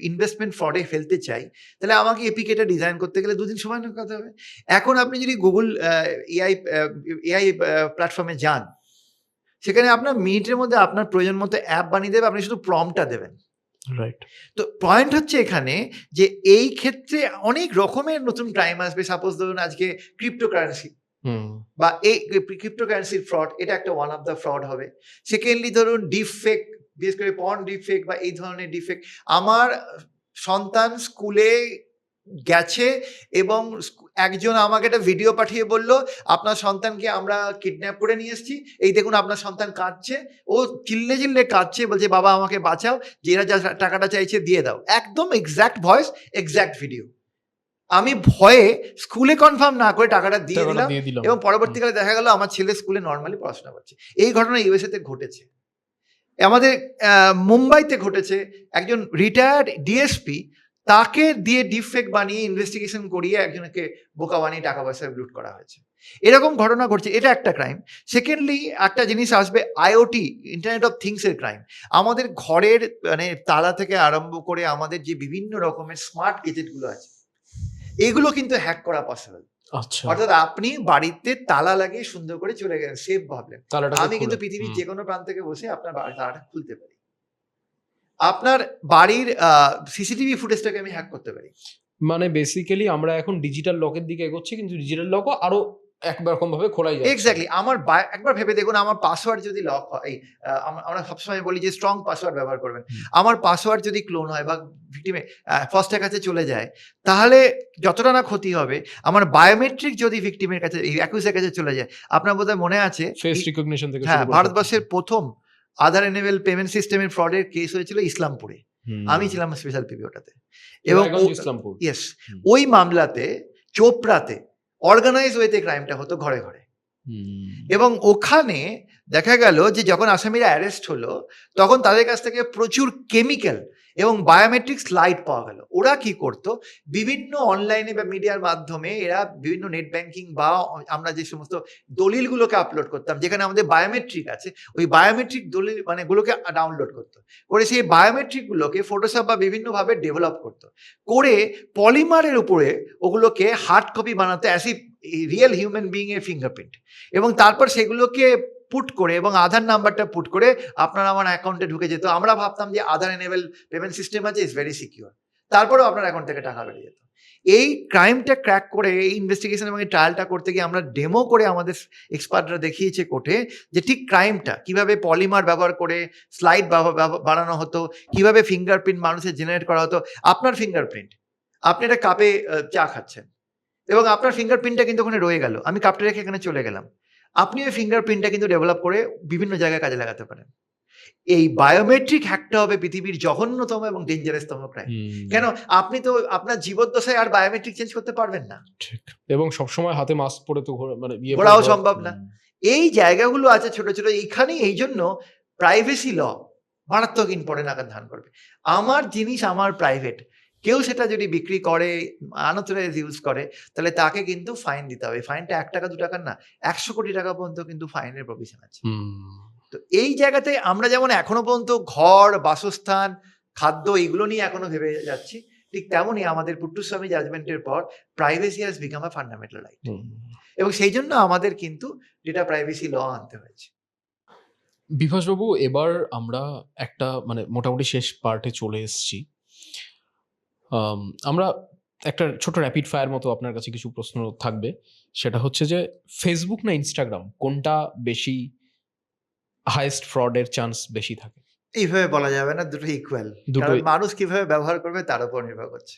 ইনভেস্টমেন্ট ফ্রডে ফেলতে চাই, তাহলে আমাকে এপিকেটা ডিজাইন করতে গেলে 2 দিন সময় লাগাতে হবে। এখন আপনি যদি গুগল এআই প্ল্যাটফর্মে যান, সেখানে আপনার মিনিটের মধ্যে আপনার প্রয়োজন মতো অ্যাপ বানিয়ে দেবে, আপনি শুধু প্রম্পটটা দেবেন। রাইট। তো পয়েন্ট হচ্ছে এখানে যে এই ক্ষেত্রে অনেক রকমের নতুন ক্রাইম আসবে। সাপোজ ধরুন আজকে ক্রিপ্টোকারেন্সি বা এই ক্রিপ্টোকারেন্সির ফ্রড, এটা একটা ওয়ান অফ দ্য ফ্রড হবে। সেকেন্ডলি ধরুন ডিপ ফেক, বিশেষ করে পর্ন ডিপ ফেক বা এই ধরনের ডিপ ফেক। আমার সন্তান স্কুলে গেছে এবং একজন আমাকে একটা ভিডিও পাঠিয়ে বলল, আপনার সন্তানকে আমরা কিডন্যাপ করে নিয়ে এসেছি, এই দেখুন আপনার সন্তান কাঁদছে, ও চিল্লে চিল্লে কাঁদছে, বলছে বাবা আমাকে বাঁচাও, যে এরা যা টাকাটা চাইছে দিয়ে দাও। একদম এক্স্যাক্ট ভয়েস, এক্স্যাক্ট ভিডিও। আমি ভয়ে স্কুলে কনফার্ম না করে টাকাটা দিয়ে দিলাম এবং পরবর্তীকালে দেখা গেল আমার ছেলে স্কুলে নর্মালি পড়াশোনা করছে। এই ঘটনা ইউএসএ তে ঘটেছে, আমাদের মুম্বাইতে ঘটেছে। একজন রিটায়ার্ড ডিএসপি তাকে দিয়ে ডিফেক্ট বানিয়ে ইনভেস্টিগেশন করিয়ে একজনকে বোকা বানিয়ে টাকা পয়সা লুট করা হয়েছে। এরকম ঘটনা ঘটছে, এটা একটা ক্রাইম। সেকেন্ডলি একটা জিনিস আসবে আইওটি, ইন্টারনেট অফ থিংস এর ক্রাইম। আমাদের ঘরের মানে তালা থেকে আরম্ভ করে আমাদের যে বিভিন্ন রকমের স্মার্ট গেজেট গুলো আছে, এগুলো কিন্তু হ্যাক করা পসিবল। আচ্ছা, অর্থাৎ আপনি বাড়িতে তালা লাগিয়ে সুন্দর করে চলে গেলেন, সেফ ভাবলেন, তালাটাকে আমি কিন্তু খুলে পৃথিবীর যে কোনো প্রান্ত থেকে বসে আপনার তালাটা খুলতে পারি। আপনার বাড়ির সিসিটিভি ফুটেজটাকে আমি হ্যাক করতে পারি। মানে বেসিক্যালি আমরা এখন ডিজিটাল লকের দিকে এগোচ্ছি, কিন্তু ডিজিটাল লকও আরো একরকম ভাবে খোলাই যাচ্ছে। এক্স্যাক্টলি। আমার একবার ভেবে দেখুন, আমার পাসওয়ার্ড যদি লক হয়, আমরা সবসময় বলি যে স্ট্রং পাসওয়ার্ড ব্যবহার করবেন। আমার পাসওয়ার্ড যদি ক্লোন হয় বা ভিকটিমে ফার্স্টের কাছে চলে যায়, তাহলে যতটা না ক্ষতি হবে, আমার বায়োমেট্রিক যদি ভিকটিমের কাছে, এই অ্যাকিউজের কাছে চলে যায়, আপনার বোধহয় মনে আছে ফেস রিকগনিশন থেকে হ্যাঁ, শুরু করে ভারতবর্ষের প্রথম আধার এনেবল পেমেন্ট সিস্টেমের ফ্রডের কেস হয়েছিল ইসলামপুরে। আমি ছিলাম স্পেশাল পিবি ওটাতে। এবং ইসলামপুর। ইয়েস, ওই মামলাতে চোপড়াতে অর্গানাইজ ওয়েতে ক্রাইমটা হতো ঘরে ঘরে। এবং ওখানে দেখা গেল যে যখন আসামিরা অ্যারেস্ট হলো, তখন তাদের কাছ থেকে প্রচুর কেমিক্যাল এবং বায়োমেট্রিক স্লাইড পাওয়া গেল। ওরা কি করতো, বিভিন্ন অনলাইনে বা মিডিয়ার মাধ্যমে এরা বিভিন্ন নেট ব্যাংকিং বা আমরা যে সমস্ত দলিলগুলোকে আপলোড করতাম, যেখানে আমাদের বায়োমেট্রিক আছে, ওই বায়োমেট্রিক দলিল মানে গুলোকে ডাউনলোড করতো, করে সেই বায়োমেট্রিক গুলোকে ফটোশপ বা বিভিন্নভাবে ডেভেলপ করতো, করে পলিমারের উপরে ওগুলোকে হার্ড কপি বানাতো as if real human being এর ফিঙ্গারপ্রিন্ট, এবং তারপর সেগুলোকে পুট করে এবং আধার নাম্বারটা পুট করে আপনার আমার অ্যাকাউন্টে ঢুকে যেত। আমরা ভাবতাম যে আধার এনেবল পেমেন্ট সিস্টেম আছে, ইজ ভেরি সিকিউর, তারপরেও আপনার অ্যাকাউন্ট থেকে টাকা বেরিয়ে যেত। এই ক্রাইমটা ক্র্যাক করে এই ইনভেস্টিগেশন এবং এই ট্রায়ালটা করতে গিয়ে আমরা ডেমো করে আমাদের এক্সপার্টরা দেখিয়েছে কোর্টে যে ঠিক ক্রাইমটা কিভাবে পলিমার ব্যবহার করে স্লাইড বানানো হতো, কিভাবে ফিঙ্গারপ্রিন্ট মানুষের জেনারেট করা হতো। আপনার ফিঙ্গারপ্রিন্ট, আপনি একটা কাপে চা খাচ্ছেন এবং আপনার ফিঙ্গারপ্রিন্টটা কিন্তু ওখানে রয়ে গেল, আমি কাপটা রেখে এখানে চলে গেলাম, আপনি ওই ফিঙ্গারপ্রিন্টটা কিন্তু ডেভেলপ করে বিভিন্ন জায়গায় কাজে লাগাতে পারেন। এই বায়োমেট্রিক হ্যাকটা হবে পৃথিবীর জঘন্যতম এবং ডেঞ্জারাসতম ক্রাইম। কেন, আপনি তো আপনার জীবদ্দশায় আর বায়োমেট্রিক চেঞ্জ করতে পারবেন না, ঠিক, এবং সবসময় হাতে মাস্ক পরে তো মানে ঘোরাও সম্ভব না। এই জায়গাগুলো আছে ছোট ছোট, এইখানে এই জন্য প্রাইভেসি ল মারাত্মক ইম্পর্টেন্ট আকার ধারণ করবে। আমার জিনিস আমার প্রাইভেট, কেউ সেটা যদি বিক্রি করে, আনঅথরাইজ ইউজ করে, তাহলে তাকে কিন্তু ফাইন দিতে হবে। ফাইনটা 1 টাকা 2 টাকার না, 100 কোটি টাকা পর্যন্ত কিন্তু ফাইনের প্রভিশন আছে। তো এই জায়গাতে আমরা যেমন এখনো পর্যন্ত ঘর, বাসস্থান, খাদ্য এগুলো নিয়ে এখনো ভেবে যাচ্ছি, ঠিক তেমনই আমাদের পুট্টুস্বামী জাজমেন্টের পর privacy has become a fundamental right, এবং সেই জন্য আমাদের কিন্তু ডেটা প্রাইভেসি ল আনতে হয়েছে। বিভাসবাবু, এবার আমরা একটা মানে মোটামুটি শেষ পার্টে চলে এসেছি। আমরা একটা ছোট র্যাপিড ফায়ার মতো আপনার কাছে কিছু প্রশ্ন থাকবে। সেটা হচ্ছে যে ফেসবুক না ইনস্টাগ্রাম, কোনটা বেশি হাইয়েস্ট ফ্রডের চান্স বেশি থাকে? এইভাবে বলা যাবে না, দুটো ইকুয়াল। কারণ মানুষ কিভাবে ব্যবহার করবে তার উপর নির্ভর করছে।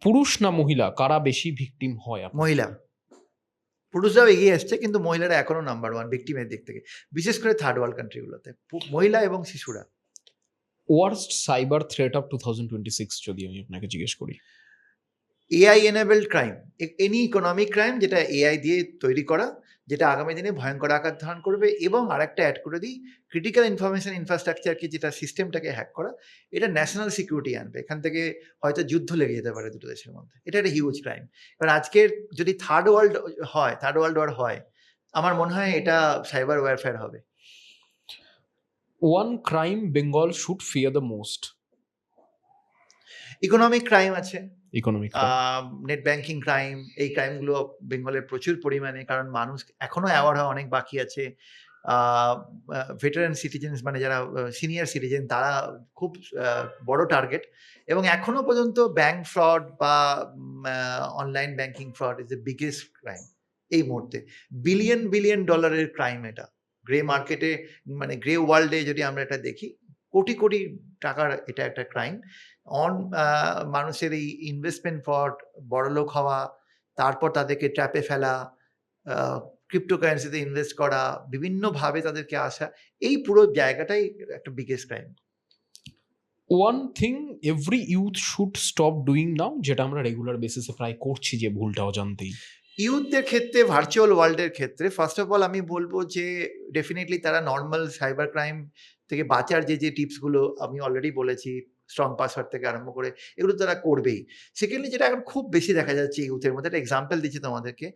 পুরুষ না মহিলা, কারা বেশি ভিকটিম হয়? মহিলা। পুরুষরাও এগিয়ে এসছে, কিন্তু মহিলারা এখনো নাম্বার 1 ভিকটিমের দিক থেকে, বিশেষ করে থার্ড ওয়ার্ল্ড কান্ট্রিগুলোতে মহিলা এবং শিশুরা। ওয়ার্স্ট সাইবার থ্রেট অফ 2026 যদি আমি আপনাকে জিজ্ঞেস করি? AI enabled crime, any economic crime যেটা এআই দিয়ে তৈরি করা, যেটা আগামী দিনে ভয়ঙ্কর আকার ধারণ করবে। এবং আরেকটা অ্যাড করে দিই, ক্রিটিক্যাল ইনফরমেশন ইনফ্রাস্ট্রাকচারকে, যেটা সিস্টেমটাকে হ্যাক করা, এটা ন্যাশনাল সিকিউরিটি আনবে। এখান থেকে হয়তো যুদ্ধ লেগে যেতে পারে দুটো দেশের মধ্যে। এটা একটা হিউজ ক্রাইম। কারণ আজকের যদি থার্ড ওয়ার্ল্ড ওয়ার হয়, আমার মনে হয় এটা সাইবার ওয়ারফেয়ার হবে। One crime Bengal should fear the most? Economic crime আছে, ইকোনমিক, নেট ব্যাংকিং ক্রাইম, এই ক্রাইমগুলো বেঙ্গলের প্রচুর পরিমাণে, কারণ মানুষ এখনো অ্যাওয়ার হওয়া অনেক বাকি আছে। ভেটারান সিটিজেন্স মানে যারা সিনিয়র সিটিজেন, তারা খুব বড় টার্গেট। এবং এখনো পর্যন্ত ব্যাংক ফ্রড বা online banking fraud is the biggest crime এই মুহূর্তে। বিলিয়ন ডলারের ক্রাইম এটা। গ্রে মার্কেটে মানে গ্রে ওয়ার্ল্ডে যদি আমরা এটা দেখি, কোটি কোটি টাকার এটা একটা ক্রাইম। মানুষের এই ইনভেস্টমেন্ট ফ্রড, বড়লোক হওয়া, তারপর তাদেরকে ট্র্যাপে ফেলা, ক্রিপ্টোকারেন্সিতে ইনভেস্ট করা, বিভিন্নভাবে তাদেরকে আসা, এই পুরো জায়গাটাই একটা biggest crime. One thing every youth should stop doing now, যেটা আমরা রেগুলার বেসিসে প্রায় করছি যে ভুলটা অজান্তেই। ইউথদের ক্ষেত্রে, ভার্চুয়াল ওয়ার্ল্ডের ক্ষেত্রে ফার্স্ট অফ অল আমি বলবো যে ডেফিনেটলি তারা নর্মাল সাইবার ক্রাইম থেকে বাঁচার যে টিপসগুলো আমি অলরেডি বলেছি, স্ট্রং পাসওয়ার্ড থেকে আরম্ভ করে এগুলো তারা করবেই। সেকেন্ডলি যেটা এখন খুব বেশি দেখা যাচ্ছে ইউথের মধ্যে, একটা এক্সাম্পল দিচ্ছি তোমাদেরকে।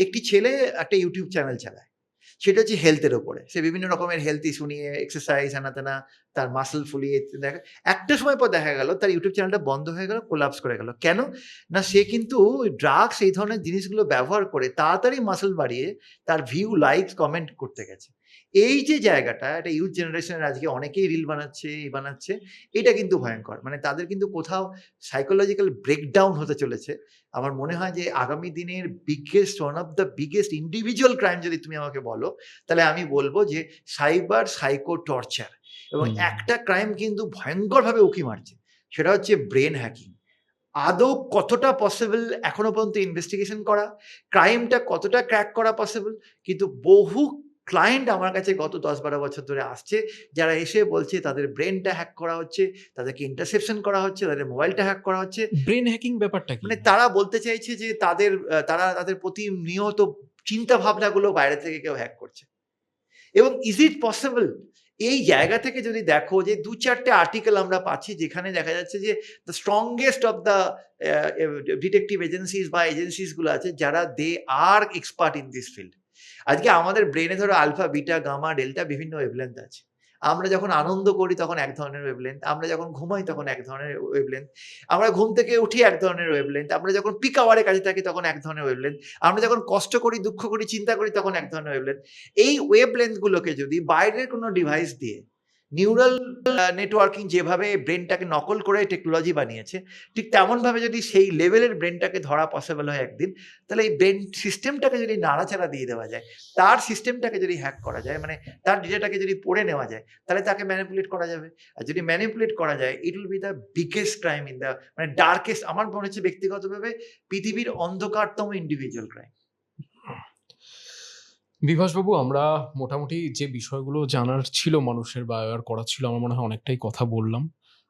একটি ছেলে একটা ইউটিউব চ্যানেল চালায়। সেটা হচ্ছে হেলথের ওপরে। সে বিভিন্ন রকমের হেলথ ইস্যু নিয়ে এক্সারসাইজ হেনা-তেনা, তার মাসল ফুলিয়ে দেখা একটা সময় পর দেখা গেল তার ইউটিউব চ্যানেলটা বন্ধ হয়ে গেল, কোলাপস করে গেল। কেন? না সে কিন্তু ড্রাগস এই ধরনের জিনিসগুলো ব্যবহার করে তাড়াতাড়ি মাসল বাড়িয়ে তার ভিউ, লাইকস, কমেন্ট করতে গেছে। এই যে জায়গাটা একটা ইউথ জেনারেশনের আজকে অনেকেই রিল বানাচ্ছে, বানাচ্ছে, এটা কিন্তু ভয়ঙ্কর। মানে তাদের কিন্তু কোথাও সাইকোলজিক্যাল ব্রেকডাউন হতে চলেছে। আমার মনে হয় যে আগামী দিনের one of the biggest individual crime যদি তুমি আমাকে বলো, তাহলে আমি বলব যে সাইবার সাইকো টর্চার। এবং একটা ক্রাইম কিন্তু ভয়ঙ্করভাবে উঁকি মারছে। সেটা হচ্ছে ব্রেন হ্যাকিং। আদৌ কতটা পসিবল এখনো পর্যন্ত ইনভেস্টিগেশন করা, ক্রাইমটা কতটা ক্র্যাক করা পসিবল, কিন্তু বহু ক্লায়েন্ট আমার কাছে গত ১০-১২ বছর ধরে আসছে, যারা এসে বলছে তাদের ব্রেনটা হ্যাক করা হচ্ছে, তাদেরকে ইন্টারসেপশন করা হচ্ছে, তাদের মোবাইলটা হ্যাক করা হচ্ছে। ব্রেন হ্যাকিং ব্যাপারটা কি? মানে তারা বলতে চাইছে যে তারা তাদের প্রতিনিয়ত চিন্তা ভাবনাগুলো বাইরে থেকে কেউ হ্যাক করছে। এবং ইজ ইট পসিবল? এই জায়গা থেকে যদি দেখো যে ২-৪টে আর্টিকেল আমরা পাচ্ছি যেখানে দেখা যাচ্ছে যে the strongest of the detective agencies বা এজেন্সিস গুলো আছে যারা দে আর এক্সপার্ট ইন দিস ফিল্ড। আজকে আমাদের ব্রেনে ধরো আলফা, বিটা, গামা, ডেল্টা বিভিন্ন ওয়েভলেন্থ আছে। আমরা যখন আনন্দ করি তখন এক ধরনের ওয়েভলেন্থ, আমরা যখন ঘুমাই তখন এক ধরনের ওয়েভলেন্থ, আমরা ঘুম থেকে উঠি এক ধরনের ওয়েভলেন্থ, আমরা যখন পিক আওয়ারে কাজে থাকি তখন এক ধরনের ওয়েভলেন্থ, আমরা যখন কষ্ট করি, দুঃখ করি, চিন্তা করি তখন এক ধরনের ওয়েভলেন্থ। এই ওয়েভলেন্থ গুলোকে যদি বাইরের কোনো ডিভাইস দিয়ে নিউরাল নেটওয়ার্কিং যেভাবে ব্রেনটাকে নকল করে টেকনোলজি বানিয়েছে, ঠিক তেমনভাবে যদি সেই লেভেলের ব্রেনটাকে ধরা পসিবল হয় একদিন, তাহলে এই ব্রেন সিস্টেমটাকে যদি নাড়াচাড়া দিয়ে দেওয়া যায়, তার সিস্টেমটাকে যদি হ্যাক করা যায়, মানে তার ডেটাটাকে যদি পড়ে নেওয়া যায়, তাহলে তাকে ম্যানিপুলেট করা যাবে। আর যদি ম্যানিপুলেট করা যায়, it will be the biggest crime in the মানে ডার্কেস্ট, আমার মনে হচ্ছে ব্যক্তিগতভাবে পৃথিবীর অন্ধকারতম ইন্ডিভিজুয়াল ক্রাইম। বিভাসবাবু, আমরা মোটামুটি যে বিষয়গুলো জানার ছিল মানুষের বা অ্যাওয়ার করার ছিল, আমার মনে হয় অনেকটাই কথা বললাম।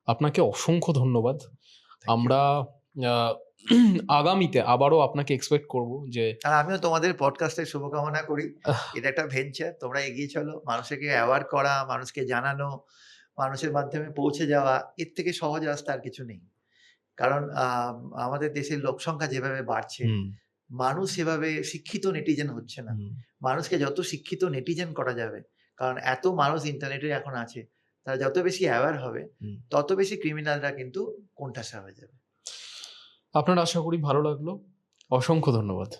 আপনাকে অসংখ্য ধন্যবাদ। আমরা আগামীতে আবারও আপনাকে এক্সপেক্ট করব যে আর আমিও তোমাদের পডকাস্টের শুভকামনা করি। এটা একটা ভেঞ্চার, তোমরা এগিয়ে চলো। মানুষকে অ্যাওয়ার করা, মানুষকে জানানো, মানুষের মাধ্যমে পৌঁছে যাওয়া, এর থেকে সহজ রাস্তা আর কিছু নেই। কারণ আমাদের দেশের লোকসংখ্যা যেভাবে বাড়ছে, মানুষ সেভাবে শিক্ষিত নেটিজেন হচ্ছে না। মানুষকে যত শিক্ষিত নেটিজেন করা যাবে, কারণ এত মানুষ ইন্টারনেটে এখন আছে, তারা যত বেশি অ্যাওয়ার হবে, তত বেশি ক্রিমিনালরা কিন্তু কোণঠাসা হয়ে যাবে। আপনার আশা করি ভালো লাগলো। অসংখ্য ধন্যবাদ।